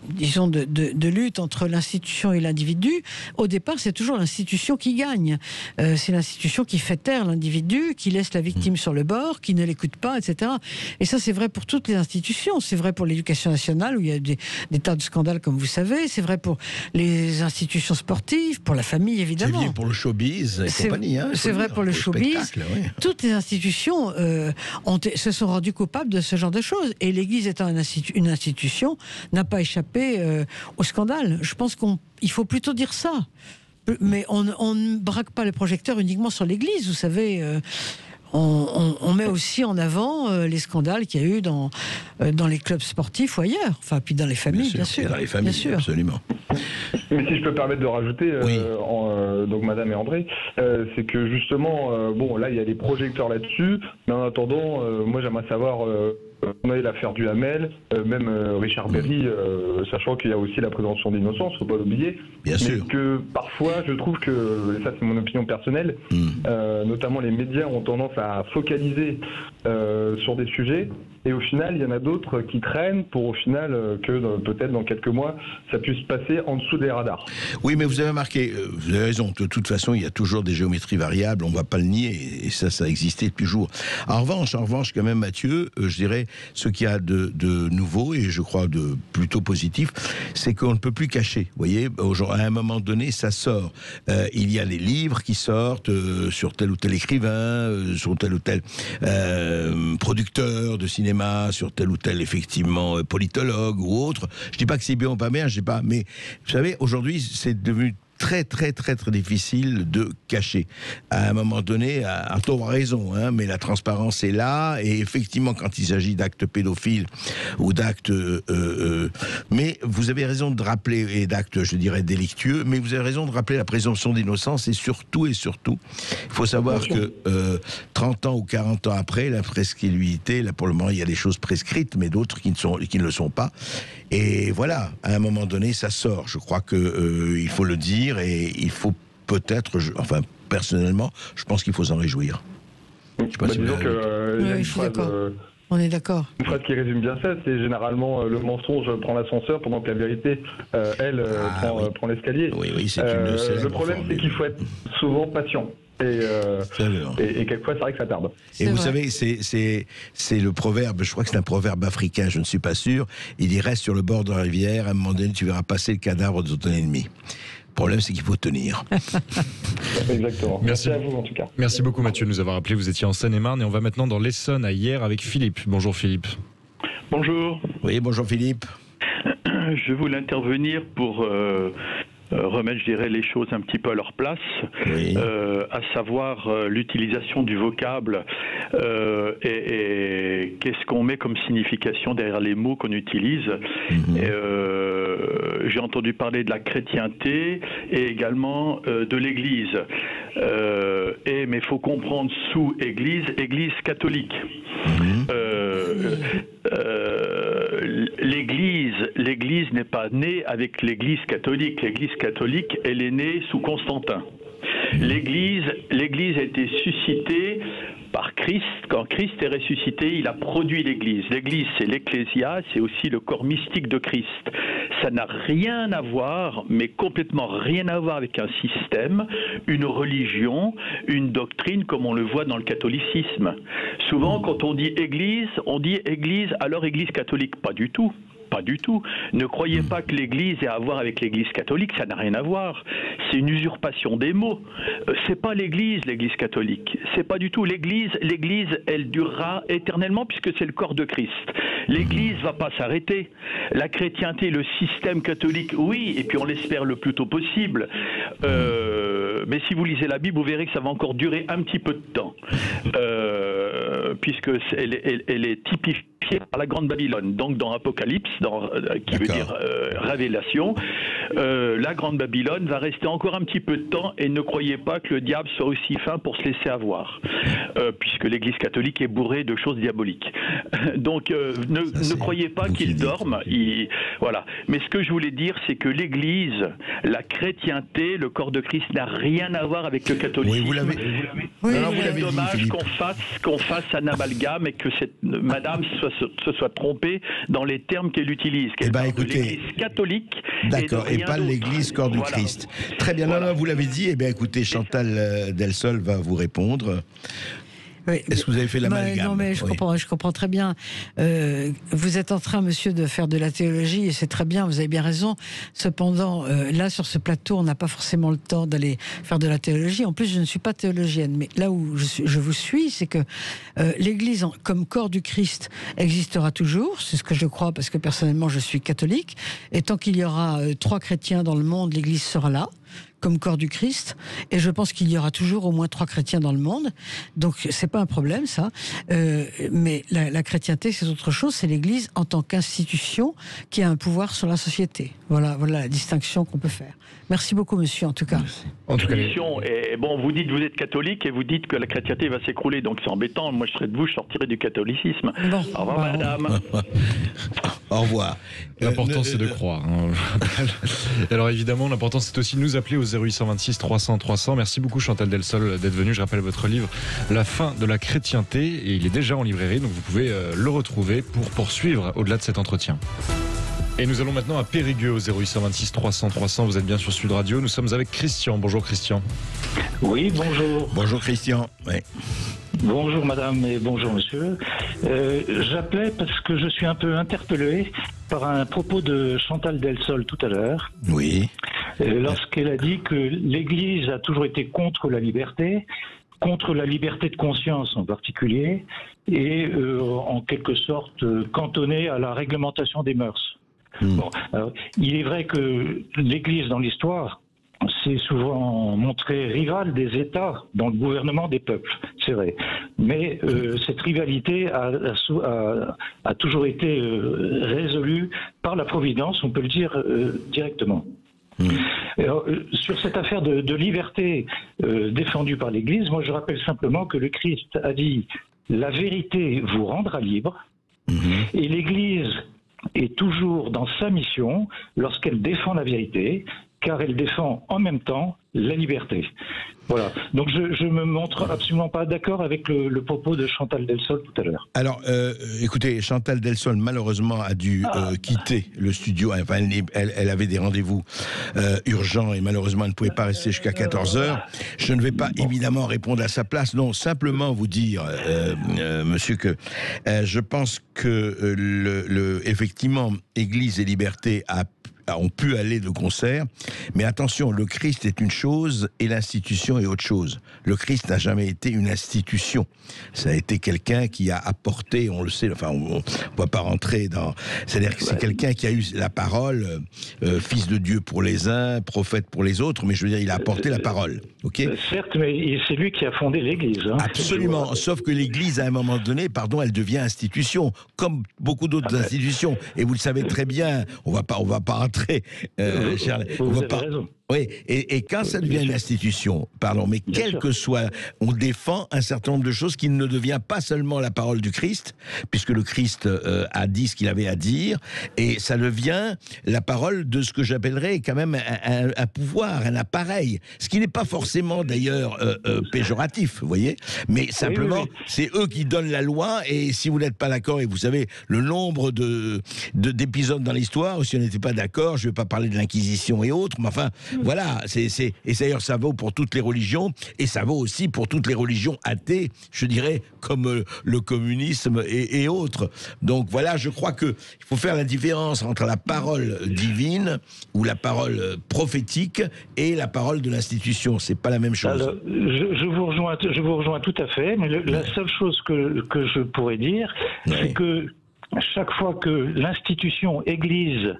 disons, de lutte entre l'institution et l'individu, au départ, c'est toujours l'institution qui gagne. C'est l'institution qui fait taire l'individu, qui laisse la victime sur le bord, qui ne l'écoute pas, etc. Et ça, c'est vrai pour toutes les institutions. C'est vrai pour l'éducation nationale, où il y a des tas de scandales, comme vous savez. C'est vrai pour les institutions sportives, pour la famille, évidemment. C'est vrai pour le showbiz et compagnie. C'est vrai pour le showbiz. Oui. Toutes les institutions se sont rendues coupables de ce genre de choses. Et l'Église étant une institution, n'a pas échappé au scandale. Je pense qu'il faut plutôt dire ça. Mais on ne braque pas les projecteurs uniquement sur l'Église, vous savez. On met aussi en avant les scandales qu'il y a eu dans les clubs sportifs ou ailleurs. Enfin, puis dans les familles, bien sûr. Dans les familles, bien sûr. Absolument. Mais si je peux me permettre de rajouter, donc Madame et André, c'est que justement, bon, là, il y a des projecteurs là-dessus, mais en attendant, moi, j'aimerais savoir... on a eu l'affaire du Hamel, même Richard Berry, sachant qu'il y a aussi la présomption d'innocence, faut pas l'oublier. Bien mais sûr. que parfois, je trouve que, et ça c'est mon opinion personnelle, notamment les médias ont tendance à focaliser sur des sujets, et au final, il y en a d'autres qui traînent pour au final que peut-être dans quelques mois, ça puisse passer en dessous des radars. Oui, mais vous avez remarqué, vous avez raison, de toute façon, il y a toujours des géométries variables, on ne va pas le nier, et ça a existé depuis toujours. En revanche, quand même, Mathieu, je dirais, ce qu'il y a de nouveau, et je crois de plutôt positif, c'est qu'on ne peut plus cacher. Vous voyez, à un moment donné, ça sort. Il y a les livres qui sortent sur tel ou tel écrivain, sur tel ou tel producteur de cinéma, sur tel ou tel, effectivement, politologue ou autre. Je dis pas que c'est bien ou pas bien, je sais pas, mais vous savez, aujourd'hui, c'est devenu très difficile de cacher. À un moment donné, à tort, raison, hein, mais la transparence est là, et effectivement, quand il s'agit d'actes pédophiles ou d'actes... mais vous avez raison de rappeler, et d'actes, je dirais, délictueux, mais vous avez raison de rappeler la présomption d'innocence, et surtout, il faut savoir que 30 ans ou 40 ans après, la prescriptibilité, là pour le moment, il y a des choses prescrites, mais d'autres qui ne le sont pas. Et voilà, à un moment donné, ça sort. Je crois que il faut le dire, et il faut peut-être, enfin personnellement, je pense qu'il faut s'en réjouir. Disons que je suis d'accord. On est d'accord. Une phrase qui résume bien ça, c'est généralement le mensonge prend l'ascenseur pendant que la vérité, prend l'escalier. Oui, c'est une le problème, c'est qu'il faut être souvent patient. Et quelquefois, c'est vrai que ça tarde. Et vous savez, c'est le proverbe, je crois que c'est un proverbe africain, je ne suis pas sûr. Il dit: reste sur le bord de la rivière, à un moment donné, tu verras passer le cadavre de ton ennemi. Le problème, c'est qu'il faut tenir. Exactement. Merci à vous, en tout cas. Merci beaucoup, Mathieu, de nous avoir appelé. Vous étiez en Seine-et-Marne, et on va maintenant dans l'Essonne, à Hyères, avec Philippe. Bonjour, Philippe. Bonjour. Oui, bonjour, Philippe. Je voulais intervenir pour remettre, je dirais, les choses un petit peu à leur place, oui. À savoir l'utilisation du vocable et qu'est-ce qu'on met comme signification derrière les mots qu'on utilise. J'ai entendu parler de la chrétienté et également de l'Église. Mais il faut comprendre sous Église catholique. L'Église n'est pas née avec l'Église catholique. L'Église catholique, elle est née sous Constantin. L'Église a été suscitée par Christ. Quand Christ est ressuscité, il a produit l'Église. L'Église, c'est l'Ecclésia, c'est aussi le corps mystique de Christ. Ça n'a rien à voir, mais complètement rien à voir avec un système, une religion, une doctrine, comme on le voit dans le catholicisme. Souvent, quand on dit Église, alors Église catholique. Pas du tout. Pas du tout. Ne croyez pas que l'Église ait à voir avec l'Église catholique, ça n'a rien à voir. C'est une usurpation des mots. C'est pas l'Église catholique. C'est pas du tout l'Église. L'Église, elle durera éternellement puisque c'est le corps de Christ. L'Église va pas s'arrêter. La chrétienté, le système catholique, oui, et puis on l'espère le plus tôt possible. Mais si vous lisez la Bible, vous verrez que ça va encore durer un petit peu de temps, puisque elle est typifiée par la Grande Babylone. Donc dans Apocalypse, qui veut dire révélation, la Grande Babylone va rester encore un petit peu de temps, et ne croyez pas que le diable soit aussi fin pour se laisser avoir, puisque l'Église catholique est bourrée de choses diaboliques. Donc ne croyez pas qu'il dorme. Voilà. Mais ce que je voulais dire, c'est que l'Église, la chrétienté, le corps de Christ n'a rien à voir avec le catholicisme. Oui, vous l'avez. C'est dommage qu'on fasse un amalgame et que cette madame se soit trompée dans les termes qu'elle utilise. Qu'elle parle de l'Église catholique. D'accord, et pas l'Église corps du Christ. Très bien, non, vous l'avez dit. Eh bien, écoutez, Chantal Delsol va vous répondre. Oui, est-ce que vous avez fait l'amalgame? Non, mais je comprends très bien. Vous êtes en train, monsieur, de faire de la théologie, et c'est très bien, vous avez bien raison. Cependant, là, sur ce plateau, on n'a pas forcément le temps d'aller faire de la théologie. En plus, je ne suis pas théologienne, mais là où je vous suis, c'est que l'Église, comme corps du Christ, existera toujours. C'est ce que je crois, parce que personnellement, je suis catholique. Et tant qu'il y aura 3 chrétiens dans le monde, l'Église sera là, comme corps du Christ, et je pense qu'il y aura toujours au moins 3 chrétiens dans le monde, donc c'est pas un problème ça, mais la chrétienté c'est autre chose, c'est l'Église en tant qu'institution qui a un pouvoir sur la société. Voilà la distinction qu'on peut faire. Merci beaucoup, monsieur, en tout cas. En tout cas, et bon, vous dites que vous êtes catholique et vous dites que la chrétienté va s'écrouler, donc c'est embêtant. Moi, je serais de vous, je sortirais du catholicisme. Bon, au revoir, madame. Au revoir. L'important, c'est de croire. Hein, alors évidemment, l'important, c'est aussi de nous appeler au 0826 300 300. Merci beaucoup, Chantal Delsol, d'être venue. Je rappelle votre livre, La fin de la chrétienté, et il est déjà en librairie, donc vous pouvez le retrouver pour poursuivre au-delà de cet entretien. Et nous allons maintenant à Périgueux au 0826 300 300. Vous êtes bien sur Sud Radio. Nous sommes avec Christian. Bonjour Christian. Oui, bonjour. Bonjour Christian. Oui. Bonjour madame et bonjour monsieur. J'appelais parce que je suis un peu interpellé par un propos de Chantal Delsol tout à l'heure. Oui. Lorsqu'elle a dit que l'Église a toujours été contre la liberté de conscience en particulier, et en quelque sorte cantonnée à la réglementation des mœurs. Bon, alors, il est vrai que l'Église dans l'histoire s'est souvent montrée rivale des États dans le gouvernement des peuples, c'est vrai. Mais cette rivalité a toujours été résolue par la Providence, on peut le dire directement. Alors, sur cette affaire de liberté défendue par l'Église, moi je rappelle simplement que le Christ a dit « la vérité vous rendra libre » et l'Église est toujours dans sa mission lorsqu'elle défend la vérité, car elle défend en même temps la liberté. Voilà. Donc je me montre absolument pas d'accord avec le propos de Chantal Delsol tout à l'heure. Alors, écoutez, Chantal Delsol malheureusement a dû quitter le studio. Enfin, elle avait des rendez-vous urgents et malheureusement elle ne pouvait pas rester jusqu'à 14h. Je ne vais pas évidemment répondre à sa place. Non, simplement vous dire, monsieur, que je pense que effectivement, Église et liberté ont pu aller de concert, mais attention, le Christ est une chose et l'institution est autre chose. Le Christ n'a jamais été une institution. Ça a été quelqu'un qui a apporté, on le sait, enfin, on ne va pas rentrer dans... C'est-à-dire que c'est quelqu'un qui a eu la parole, fils de Dieu pour les uns, prophète pour les autres, mais je veux dire, il a apporté la parole. Ok ? Certes, mais c'est lui qui a fondé l'Église. Hein. Absolument, sauf que l'Église, à un moment donné, elle devient institution, comme beaucoup d'autres institutions. Et vous le savez très bien, on va pas rentrer, Charles. Vous avez raison. Oui, et quand ça devient une institution, pardon, mais quel que soit, on défend un certain nombre de choses qui ne devient pas seulement la parole du Christ, puisque le Christ a dit ce qu'il avait à dire, et ça devient la parole de ce que j'appellerais quand même un pouvoir, un appareil, ce qui n'est pas forcément d'ailleurs péjoratif, vous voyez, mais simplement, c'est eux qui donnent la loi, et si vous n'êtes pas d'accord, et vous savez, le nombre d'épisodes dans l'histoire, si on n'était pas d'accord, je ne vais pas parler de l'Inquisition et autres, mais enfin, voilà, et d'ailleurs ça vaut pour toutes les religions, et ça vaut aussi pour toutes les religions athées, je dirais, comme le communisme et autres. Donc voilà, je crois qu'il faut faire la différence entre la parole divine, ou la parole prophétique, et la parole de l'institution. C'est pas la même chose. Alors, je vous rejoins tout à fait, mais la seule chose que je pourrais dire, c'est que chaque fois que l'institution Église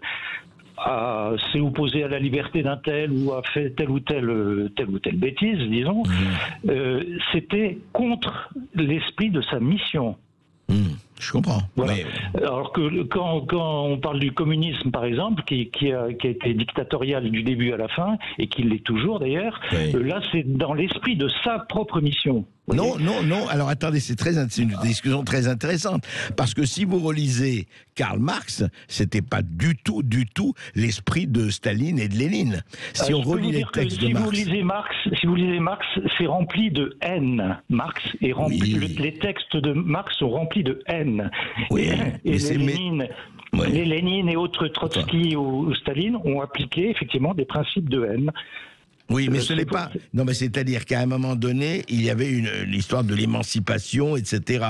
s'est opposé à la liberté d'un tel ou a fait telle ou telle bêtise, disons, c'était contre l'esprit de sa mission. Je comprends. Voilà. Alors que quand on parle du communisme, par exemple, qui a été dictatorial du début à la fin, et qui l'est toujours d'ailleurs, là c'est dans l'esprit de sa propre mission. Non. Alors attendez, c'est une discussion très intéressante, parce que si vous relisez Karl Marx, c'était pas du tout l'esprit de Staline et de Lénine. Si on relit les textes de Marx, si vous lisez Marx, c'est rempli de haine. Marx est rempli. Les textes de Marx sont remplis de haine. Oui, et les Lénine et autres Trotsky ou Staline ont appliqué effectivement des principes de haine. Oui, mais ce n'est pas... Non, mais c'est-à-dire qu'à un moment donné, il y avait l'histoire de l'émancipation, etc.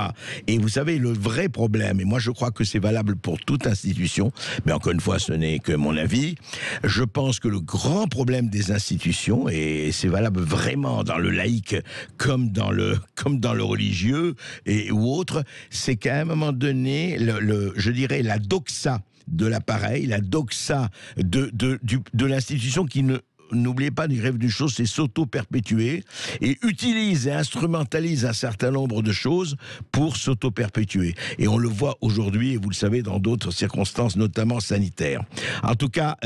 Et vous savez, le vrai problème, et moi je crois que c'est valable pour toute institution, mais encore une fois, ce n'est que mon avis, je pense que le grand problème des institutions, et c'est valable vraiment dans le laïque comme dans le religieux ou autre, c'est qu'à un moment donné, je dirais la doxa de l'appareil, la doxa de l'institution qui ne... N'oubliez pas, du rêve d'une chose, c'est s'auto-perpétuer, et utilise et instrumentalise un certain nombre de choses pour s'auto-perpétuer. Et on le voit aujourd'hui, et vous le savez, dans d'autres circonstances, notamment sanitaires. En tout cas,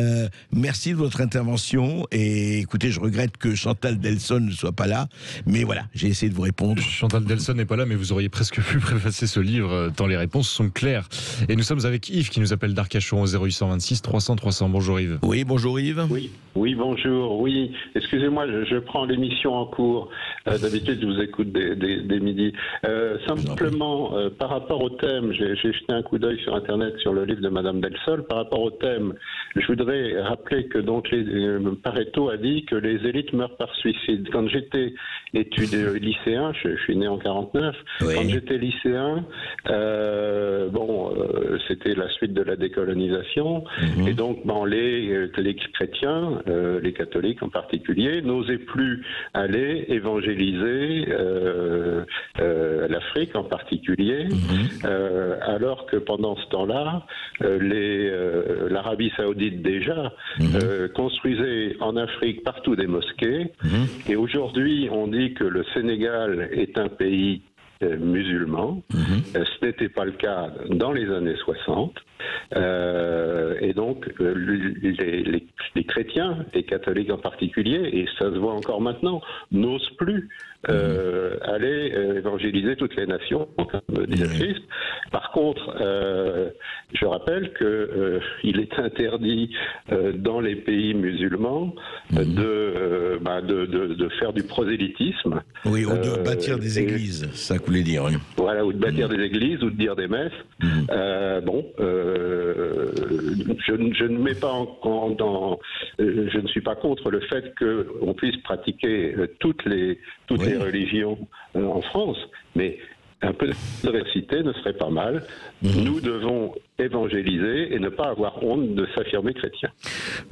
merci de votre intervention, et écoutez, je regrette que Chantal Delson ne soit pas là, mais voilà, j'ai essayé de vous répondre. Chantal Delson n'est pas là, mais vous auriez presque pu préfacer ce livre, tant les réponses sont claires. Et nous sommes avec Yves, qui nous appelle d'Arcachon au 0826 300 300. Bonjour Yves. Oui, bonjour Yves. Oui, bonjour. Oui, excusez-moi, je prends l'émission en cours. D'habitude, je vous écoute dès midi. Simplement, par rapport au thème, j'ai jeté un coup d'œil sur Internet sur le livre de Madame Delsol. Par rapport au thème, je voudrais rappeler que donc Pareto a dit que les élites meurent par suicide. Quand j'étais lycéen, je suis né en 49. Oui. Quand j'étais lycéen, c'était la suite de la décolonisation, et donc les chrétiens, les catholiques en particulier, n'osaient plus aller évangéliser l'Afrique en particulier, alors que pendant ce temps-là, l'Arabie Saoudite déjà construisait en Afrique partout des mosquées, et aujourd'hui on dit que le Sénégal est un pays musulman. Ce n'était pas le cas dans les années 60. Et donc, les chrétiens, les catholiques en particulier, et ça se voit encore maintenant, n'osent plus aller évangéliser toutes les nations, comme disait Christ. Par contre, je rappelle qu'il est interdit dans les pays musulmans de faire du prosélytisme. Oui, ou de bâtir des églises, ça que vous voulez dire. Oui. Voilà, ou de bâtir des églises, ou de dire des messes. Je ne mets pas je ne suis pas contre le fait qu'on puisse pratiquer toutes les religions en France, mais un peu de diversité ne serait pas mal. Nous devons évangéliser et ne pas avoir honte de s'affirmer chrétien.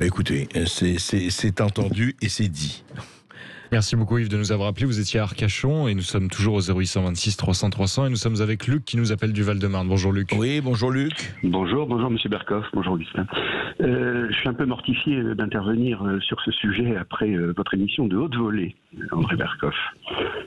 Écoutez, c'est entendu et c'est dit. Merci beaucoup Yves de nous avoir appelés. Vous étiez à Arcachon et nous sommes toujours au 0826 300 300 et nous sommes avec Luc qui nous appelle du Val-de-Marne. Bonjour Luc. Oui, bonjour Luc. Bonjour Monsieur Berkoff, bonjour Augustin. Je suis un peu mortifié d'intervenir sur ce sujet après votre émission de haute volée, André Berkoff.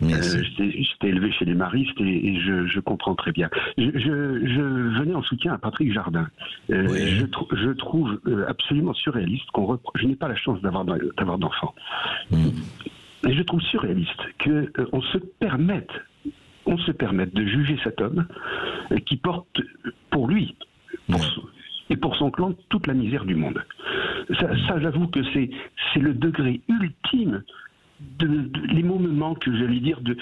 J'étais élevé chez les maristes et je comprends très bien. Je venais en soutien à Patrick Jardin. Je trouve absolument surréaliste je n'ai pas la chance d'avoir d'enfants. Et je trouve surréaliste qu'on se permette de juger cet homme qui porte pour lui et pour son clan toute la misère du monde. Ça j'avoue que c'est le degré ultime les mots me manquent, j'allais dire, de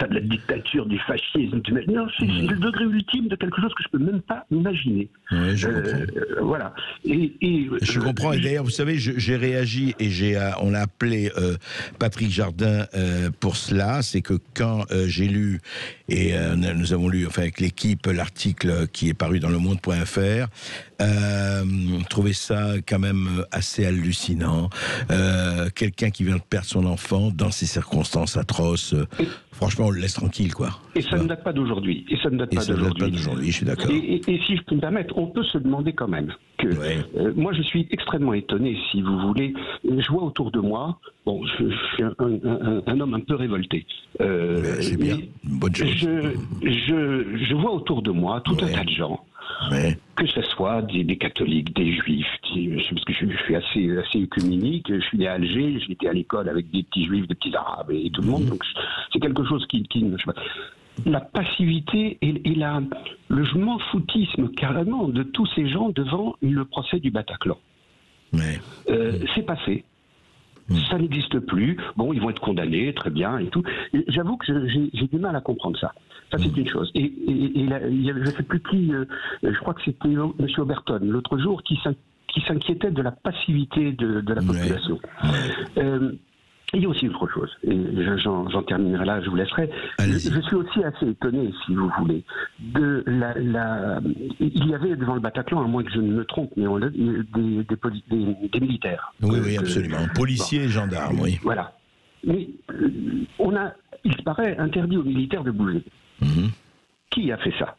la dictature, du fascisme. Non, c'est le degré ultime de quelque chose que je peux même pas imaginer. Oui, je comprends. Voilà. Je comprends. Et d'ailleurs, vous savez, j'ai réagi et on a appelé Patrick Jardin pour cela. C'est que quand j'ai lu, et nous avons lu, enfin avec l'équipe, l'article qui est paru dans le monde.fr, trouvais ça quand même assez hallucinant. Quelqu'un qui vient de perdre son enfant dans ces circonstances atroces, franchement, on le laisse tranquille, quoi. Et ça ne date pas d'aujourd'hui. Et ça ne date pas d'aujourd'hui, je suis d'accord. Et si je peux me permettre, on peut se demander quand même que... moi, je suis extrêmement étonné, si vous voulez. Je vois autour de moi... Bon, je suis un homme un peu révolté. C'est bien, une bonne chose. Je vois autour de moi tout un tas de gens, que ce soit des catholiques, des juifs, parce que je suis assez œcuménique, je suis né à Alger, j'étais à l'école avec des petits juifs, des petits arabes et tout le monde, donc c'est quelque chose qui je sais pas. La passivité et le je m'en foutisme carrément de tous ces gens devant le procès du Bataclan. C'est passé. Ça n'existe plus. Bon, ils vont être condamnés, très bien et tout. J'avoue que j'ai du mal à comprendre ça. Ça, c'est une chose. Et il y avait, je ne sais plus qui, je crois que c'était M. Oberton, l'autre jour, qui s'inquiétait de la passivité de la population. Il y a aussi autre chose, et j'en terminerai là, je vous laisserai. Je suis aussi assez étonné, si vous voulez, il y avait devant le Bataclan, à moins que je ne me trompe, mais des militaires. Oui, absolument. Policiers et gendarmes, oui. Voilà. Mais il paraît interdit aux militaires de bouger. Qui a fait ça ?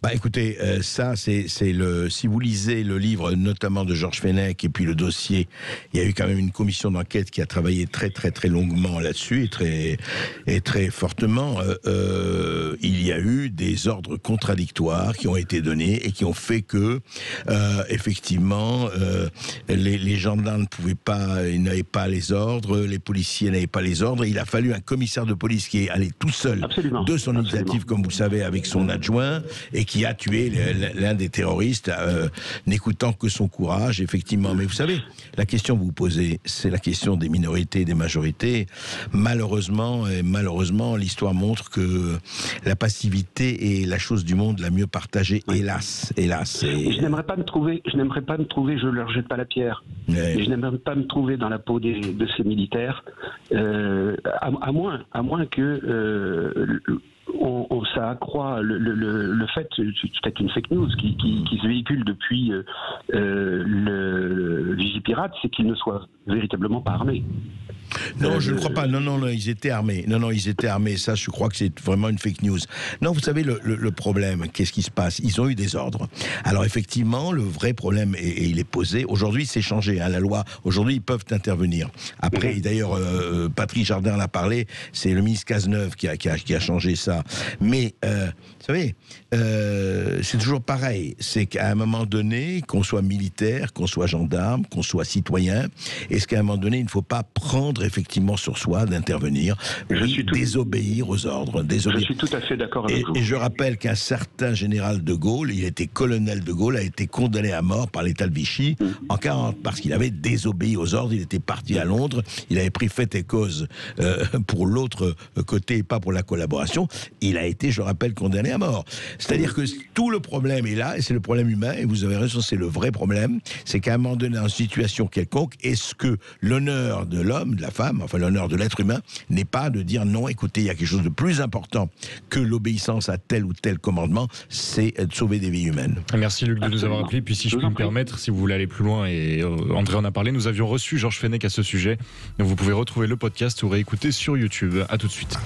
Bah écoutez, ça c'est si vous lisez le livre notamment de Georges Fenech et puis le dossier, il y a eu quand même une commission d'enquête qui a travaillé très très très longuement là-dessus et très fortement. Il y a eu des ordres contradictoires qui ont été donnés et qui ont fait que effectivement les gendarmes ne pouvaient pas, ils n'avaient pas les ordres, les policiers n'avaient pas les ordres. Il a fallu un commissaire de police qui est allé tout seul de son initiative, comme vous savez, avec son adjoint, et qui a tué l'un des terroristes, n'écoutant que son courage, effectivement. Mais vous savez, la question que vous posez, c'est la question des minorités et des majorités. Malheureusement, l'histoire montre que la passivité est la chose du monde la mieux partagée, hélas. Et je n'aimerais pas me trouver, je ne leur jette pas la pierre, mais je n'aimerais pas me trouver dans la peau de ces militaires, à moins que... ça accroît le fait, c'est peut-être une fake news qui se véhicule depuis le Vigipirate, c'est qu'ils ne soient véritablement pas armés. Non, je ne crois pas. Non, ils étaient armés. Ils étaient armés. Ça, je crois que c'est vraiment une fake news. Non, vous savez, le problème, qu'est-ce qui se passe ? Ils ont eu des ordres. Alors, effectivement, le vrai problème, et il est posé. Aujourd'hui, c'est changé. La loi, aujourd'hui, ils peuvent intervenir. Après, d'ailleurs, Patrick Jardin l'a parlé, c'est le ministre Cazeneuve qui a changé ça. Mais, vous savez, c'est toujours pareil. C'est qu'à un moment donné, qu'on soit militaire, qu'on soit gendarme, qu'on soit citoyen, est-ce qu'à un moment donné, il ne faut pas prendre effectivement sur soi d'intervenir, désobéir aux ordres. Je suis tout à fait d'accord avec vous. Et je rappelle qu'un certain général de Gaulle, il était colonel de Gaulle, a été condamné à mort par l'État de Vichy en 40 parce qu'il avait désobéi aux ordres. Il était parti à Londres, il avait pris fait et cause pour l'autre côté et pas pour la collaboration. Il a été, je rappelle, condamné à mort. C'est-à-dire que tout le problème est là, et c'est le problème humain, et vous avez raison, c'est le vrai problème, c'est qu'à un moment donné, dans une situation quelconque, est-ce que l'honneur de l'homme, de la femme, enfin l'honneur de l'être humain, n'est pas de dire non, écoutez, il y a quelque chose de plus important que l'obéissance à tel ou tel commandement, c'est de sauver des vies humaines. Merci Luc de nous avoir appelé. Puis si je puis me permettre, si vous voulez aller plus loin, et André en a parlé, nous avions reçu Georges Fenech à ce sujet. Donc vous pouvez retrouver le podcast ou réécouter sur YouTube. À tout de suite.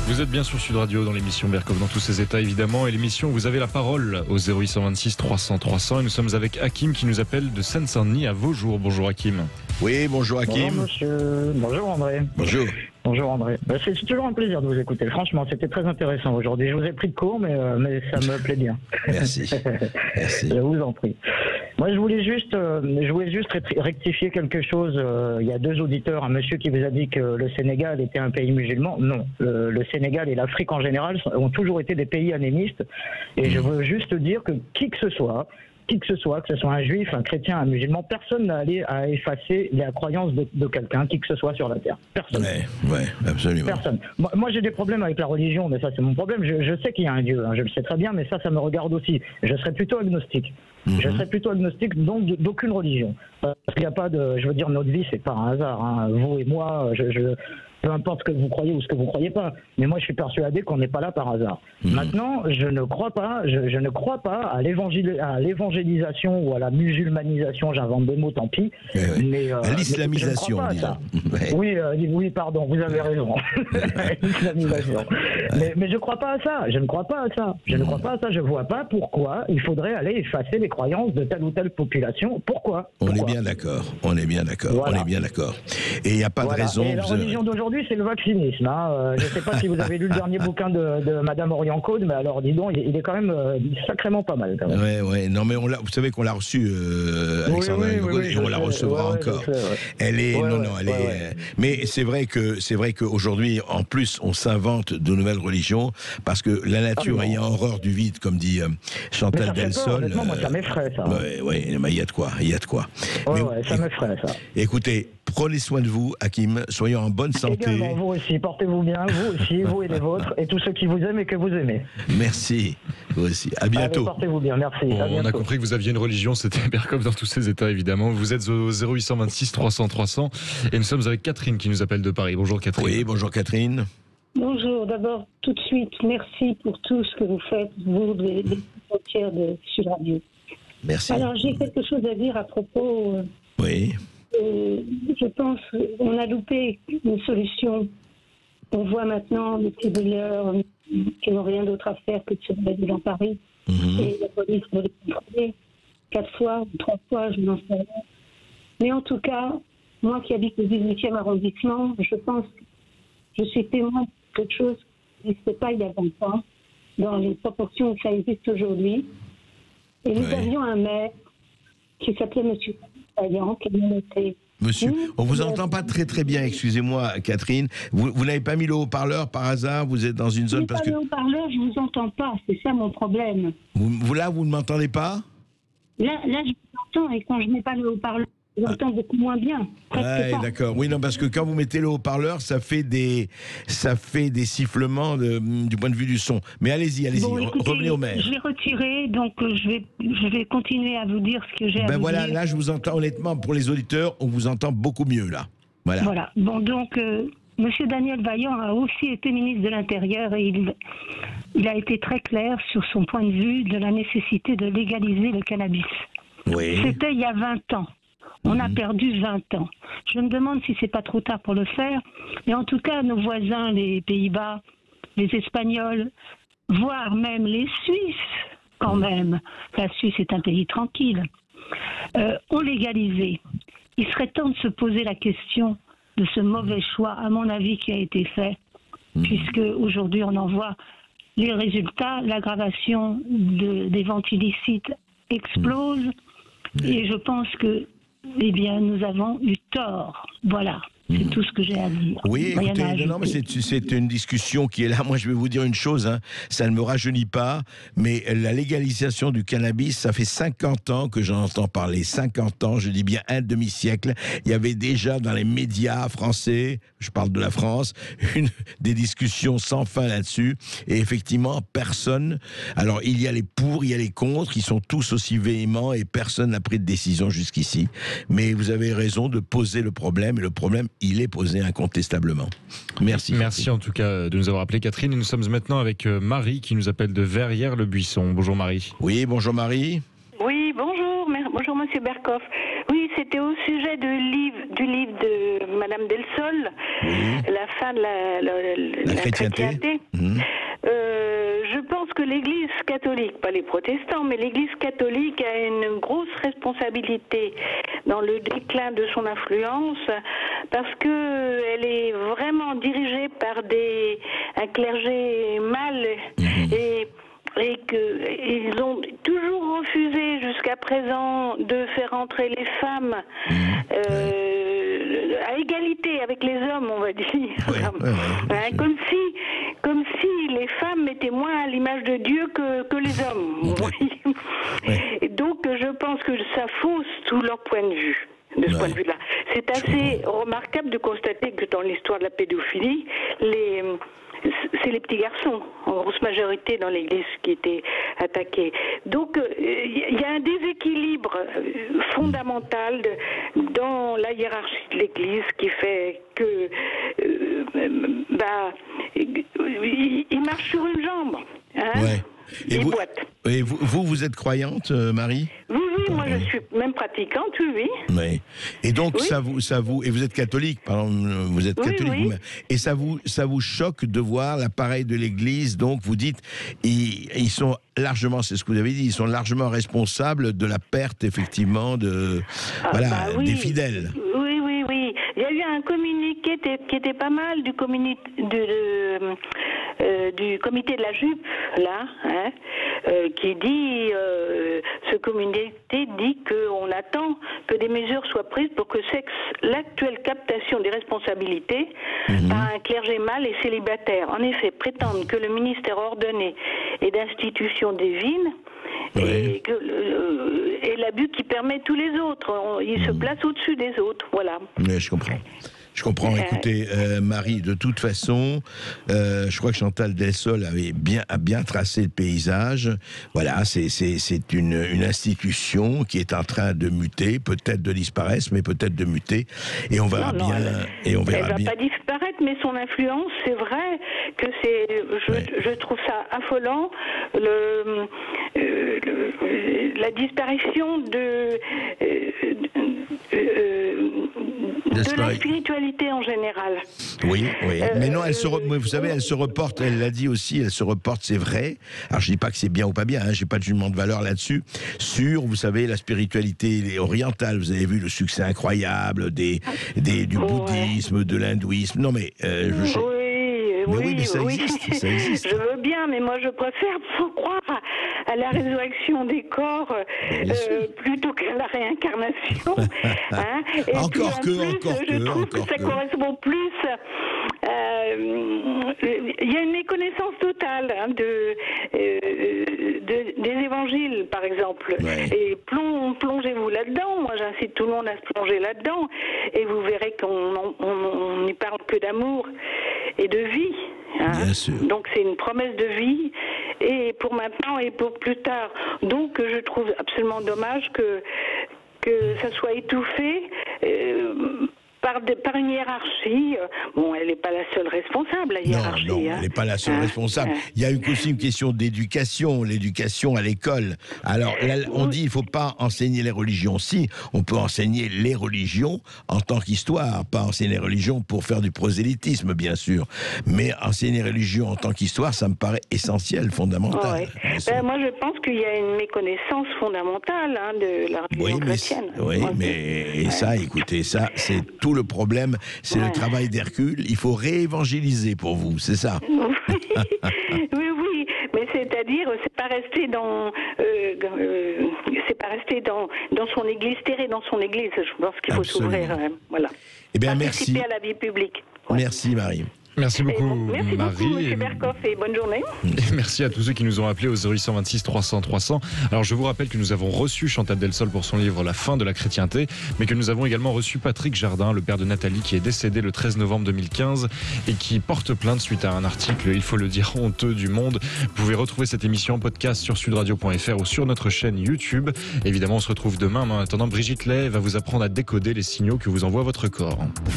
Vous êtes bien sur Sud Radio dans l'émission Berkov dans tous ses états évidemment, et l'émission Vous avez la parole au 0826 300 300, et nous sommes avec Hakim qui nous appelle de Seine-Saint-Denis à Vaujour. Bonjour Hakim. Oui, bonjour Hakim. Bonjour monsieur, bonjour André. Bonjour. Bonjour André. C'est toujours un plaisir de vous écouter. Franchement, c'était très intéressant aujourd'hui. Je vous ai pris de court, mais ça me plaît bien. Merci. Merci. Je vous en prie. Moi, je voulais juste rectifier quelque chose. Il y a 2 auditeurs, un monsieur qui vous a dit que le Sénégal était un pays musulman. Non, le Sénégal et l'Afrique en général ont toujours été des pays animistes. Et je veux juste dire que qui que ce soit, que ce soit un juif, un chrétien, un musulman, personne n'a allé à effacer la croyance de quelqu'un, qui que ce soit sur la terre. Personne. Ouais, absolument. Personne. Moi, j'ai des problèmes avec la religion, mais ça, c'est mon problème. Je sais qu'il y a un Dieu, hein, je le sais très bien, mais ça me regarde aussi. Je serais plutôt agnostique. Je serais plutôt agnostique, donc d'aucune religion. Parce qu'il n'y a pas de... Je veux dire, notre vie, c'est pas un hasard. Hein. Vous et moi, peu importe ce que vous croyez ou ce que vous croyez pas. Mais moi, je suis persuadé qu'on n'est pas là par hasard. Maintenant, je ne crois pas à l'évangélisation ou à la musulmanisation. J'invente des mots, tant pis. Mais, à l'islamisation, disons. Oui, pardon, vous avez raison. L'islamisation. Mais je ne crois pas à ça. Je ne crois pas à ça. Je ne crois pas à ça. Je vois pas pourquoi il faudrait aller effacer les croyances de telle ou telle population. Pourquoi On est bien d'accord. Voilà. On est bien d'accord. Et il n'y a pas de raison. Et la religion d'aujourd'hui, c'est le vaccinisme. Hein. Je ne sais pas si vous avez lu le dernier bouquin de Madame Orion-Caude, mais alors dis donc, il est quand même sacrément pas mal. Quand même. Ouais. Non, mais vous savez qu'on l'a reçu, Alexandre, et on la recevra encore. Elle est, elle est. Mais c'est vrai qu'aujourd'hui, en plus, on s'invente de nouvelles religions parce que la nature ayant horreur du vide, comme dit Chantal Delsol. Moi, ça m'effraie, ça. Il y a de quoi. Ça m'effraie, ça. Écoutez, prenez soin de vous, Hakim. Soyez en bonne santé. Également, vous aussi, portez-vous bien, vous aussi, vous et les vôtres, et tous ceux qui vous aiment et que vous aimez. Merci, vous aussi. À bientôt. Allez, portez-vous bien, merci. On a compris que vous aviez une religion, c'était Berkov dans tous ses états, évidemment. Vous êtes au 0826 300 300, et nous sommes avec Catherine qui nous appelle de Paris. Bonjour Catherine. Oui, bonjour Catherine. Bonjour, d'abord, tout de suite, merci pour tout ce que vous faites, vous, les frontières de Sud Radio. Merci. Alors, j'ai quelque chose à dire à propos... Oui. Je pense qu'on a loupé une solution. On voit maintenant les petits voleurs qui n'ont rien d'autre à faire que de se balader dans Paris. Et la police veut les contrôler 4 fois ou 3 fois, je n'en sais rien. Mais en tout cas, moi qui habite au 18e arrondissement, je pense que je suis témoin de quelque chose qui n'existait pas il y a 20 ans, dans les proportions où ça existe aujourd'hui. Et nous avions un maire qui s'appelait Monsieur Vaillant, qui était... Monsieur, on vous entend pas très bien, excusez-moi Catherine. Vous n'avez pas mis le haut-parleur par hasard? Vous êtes dans une zone parce que... le haut-parleur, je vous entends pas, c'est ça mon problème. Vous ne m'entendez pas? Là, je vous entends, et quand je mets pas le haut-parleur, je vous entends beaucoup moins bien. D'accord. Oui, non, parce que quand vous mettez le haut-parleur, ça fait des sifflements du point de vue du son. Mais allez-y, bon, écoutez, revenez au maire. Je l'ai retiré, donc je vais continuer à vous dire ce que j'ai à vous dire. Là, je vous entends, honnêtement, pour les auditeurs, on vous entend beaucoup mieux, là. Voilà. Bon, donc, Monsieur Daniel Vaillant a aussi été ministre de l'Intérieur et il a été très clair sur son point de vue de la nécessité de légaliser le cannabis. Oui. C'était il y a 20 ans. On a perdu 20 ans. Je me demande si c'est pas trop tard pour le faire. Mais en tout cas, nos voisins, les Pays-Bas, les Espagnols, voire même les Suisses, quand même. La Suisse est un pays tranquille. Ont légalisé. Il serait temps de se poser la question de ce mauvais choix, à mon avis, qui a été fait, puisque aujourd'hui on en voit les résultats, l'aggravation des ventes illicites explose, et je pense que nous avons eu tort. Voilà. C'est tout ce que j'ai à dire. Oui, écoutez, mais c'est une discussion qui est là. Moi, je vais vous dire une chose, hein, ça ne me rajeunit pas, mais la légalisation du cannabis, ça fait 50 ans que j'en entends parler. 50 ans, je dis bien un demi-siècle. Il y avait déjà dans les médias français, je parle de la France, des discussions sans fin là-dessus. Et effectivement, personne... Alors, il y a les pour, il y a les contre, qui sont tous aussi véhéments et personne n'a pris de décision jusqu'ici. Mais vous avez raison de poser le problème, et le problème, il est posé incontestablement. Merci. Merci en tout cas de nous avoir appelé Catherine. Et nous sommes maintenant avec Marie qui nous appelle de Verrières-le-Buisson. Bonjour Marie. Oui, bonjour Marie. Oui, bonjour. Bonjour Monsieur Berkov. Oui, c'était au sujet du livre de Madame Delsol, La fin de la chrétienté. Je pense que l'Église catholique, pas les protestants, mais l'Église catholique a une grosse responsabilité dans le déclin de son influence, parce que elle est vraiment dirigée par un clergé mâle et qu'ils ont toujours refusé jusqu'à présent de faire entrer les femmes à égalité avec les hommes, on va dire. Comme si les femmes étaient moins à l'image de Dieu que les hommes. Et donc je pense que ça fausse tout leur point de vue. De ce point de vue-là. C'est assez remarquable de constater que dans l'histoire de la pédophilie, c'est les petits garçons, en grosse majorité dans l'Église, qui étaient attaqués. Donc, il y a un déséquilibre fondamental dans la hiérarchie de l'Église qui fait que il marche sur une jambe. Et vous êtes croyante, Marie? Oui, moi je suis même pratiquante, oui. Et donc ça vous et vous êtes catholique, pardon, vous êtes catholique, et ça vous choque de voir l'appareil de l'Église. Donc vous dites ils sont largement, c'est ce que vous avez dit, ils sont largement responsables de la perte effectivement des fidèles. Oui. Il y a eu un communiqué qui était pas mal du comité de la jupe, là, qui dit, ce comité dit qu'on attend que des mesures soient prises pour que l'actuelle captation des responsabilités par un clergé mâle et célibataire. En effet, prétendre que le ministère ordonné est d'institution divine, et l'abus qui permet tous les autres. Il se place au-dessus des autres, voilà. Oui, je comprends. Écoutez, Marie, de toute façon, je crois que Chantal Delsol a bien tracé le paysage. Voilà, c'est une institution qui est en train de muter, peut-être de disparaître, mais peut-être de muter. Et on verra bien. Elle va pas disparaître, mais son influence, c'est vrai que je trouve ça affolant. La disparition de la spiritualité en général. Oui. Mais non, vous savez, elle se reporte, elle l'a dit aussi, elle se reporte, c'est vrai. Alors je dis pas que c'est bien ou pas bien, j'ai pas de jugement de valeur là-dessus. Sur, vous savez, la spiritualité orientale, vous avez vu le succès incroyable du bouddhisme, de l'hindouisme. Non mais mais ça existe. Je veux bien, mais moi je préfère croire à la résurrection des corps plutôt qu'à la réincarnation. Et encore que. Je trouve que ça correspond plus. Il y a une méconnaissance totale des évangiles, par exemple. Et plongez-vous là-dedans. Moi, j'incite tout le monde à se plonger là-dedans. Et vous verrez qu'on n'y parle que d'amour et de vie. Bien sûr. Donc c'est une promesse de vie, et pour maintenant et pour plus tard. Donc je trouve absolument dommage que ça soit étouffé par une hiérarchie. Bon, elle n'est pas la seule responsable, la hiérarchie. Non, elle n'est pas la seule responsable. Il y a aussi une question d'éducation, l'éducation à l'école. Alors, là, on dit qu'il ne faut pas enseigner les religions. Si, on peut enseigner les religions en tant qu'histoire, pas enseigner les religions pour faire du prosélytisme, bien sûr. Mais enseigner les religions en tant qu'histoire, ça me paraît essentiel, fondamental. Moi, je pense qu'il y a une méconnaissance fondamentale de la religion chrétienne. Mais ça, écoutez, ça, c'est tout le problème, c'est le travail d'Hercule. Il faut réévangéliser pour vous, c'est ça? Oui, mais c'est-à-dire, c'est pas rester dans son église, terré dans son église. Je pense qu'il faut s'ouvrir, voilà. Eh bien, participer merci à la vie publique. Merci, Marie. Merci beaucoup, Marie. Merci beaucoup, M. Berkoff, et bonne journée. Et merci à tous ceux qui nous ont appelés au 0826 300 300. Alors, je vous rappelle que nous avons reçu Chantal Delsol pour son livre La fin de la chrétienté, mais que nous avons également reçu Patrick Jardin, le père de Nathalie, qui est décédé le 13 novembre 2015 et qui porte plainte suite à un article, il faut le dire, honteux du Monde. Vous pouvez retrouver cette émission en podcast sur sudradio.fr ou sur notre chaîne YouTube. Évidemment, on se retrouve demain, mais en attendant, Brigitte Lay va vous apprendre à décoder les signaux que vous envoie votre corps.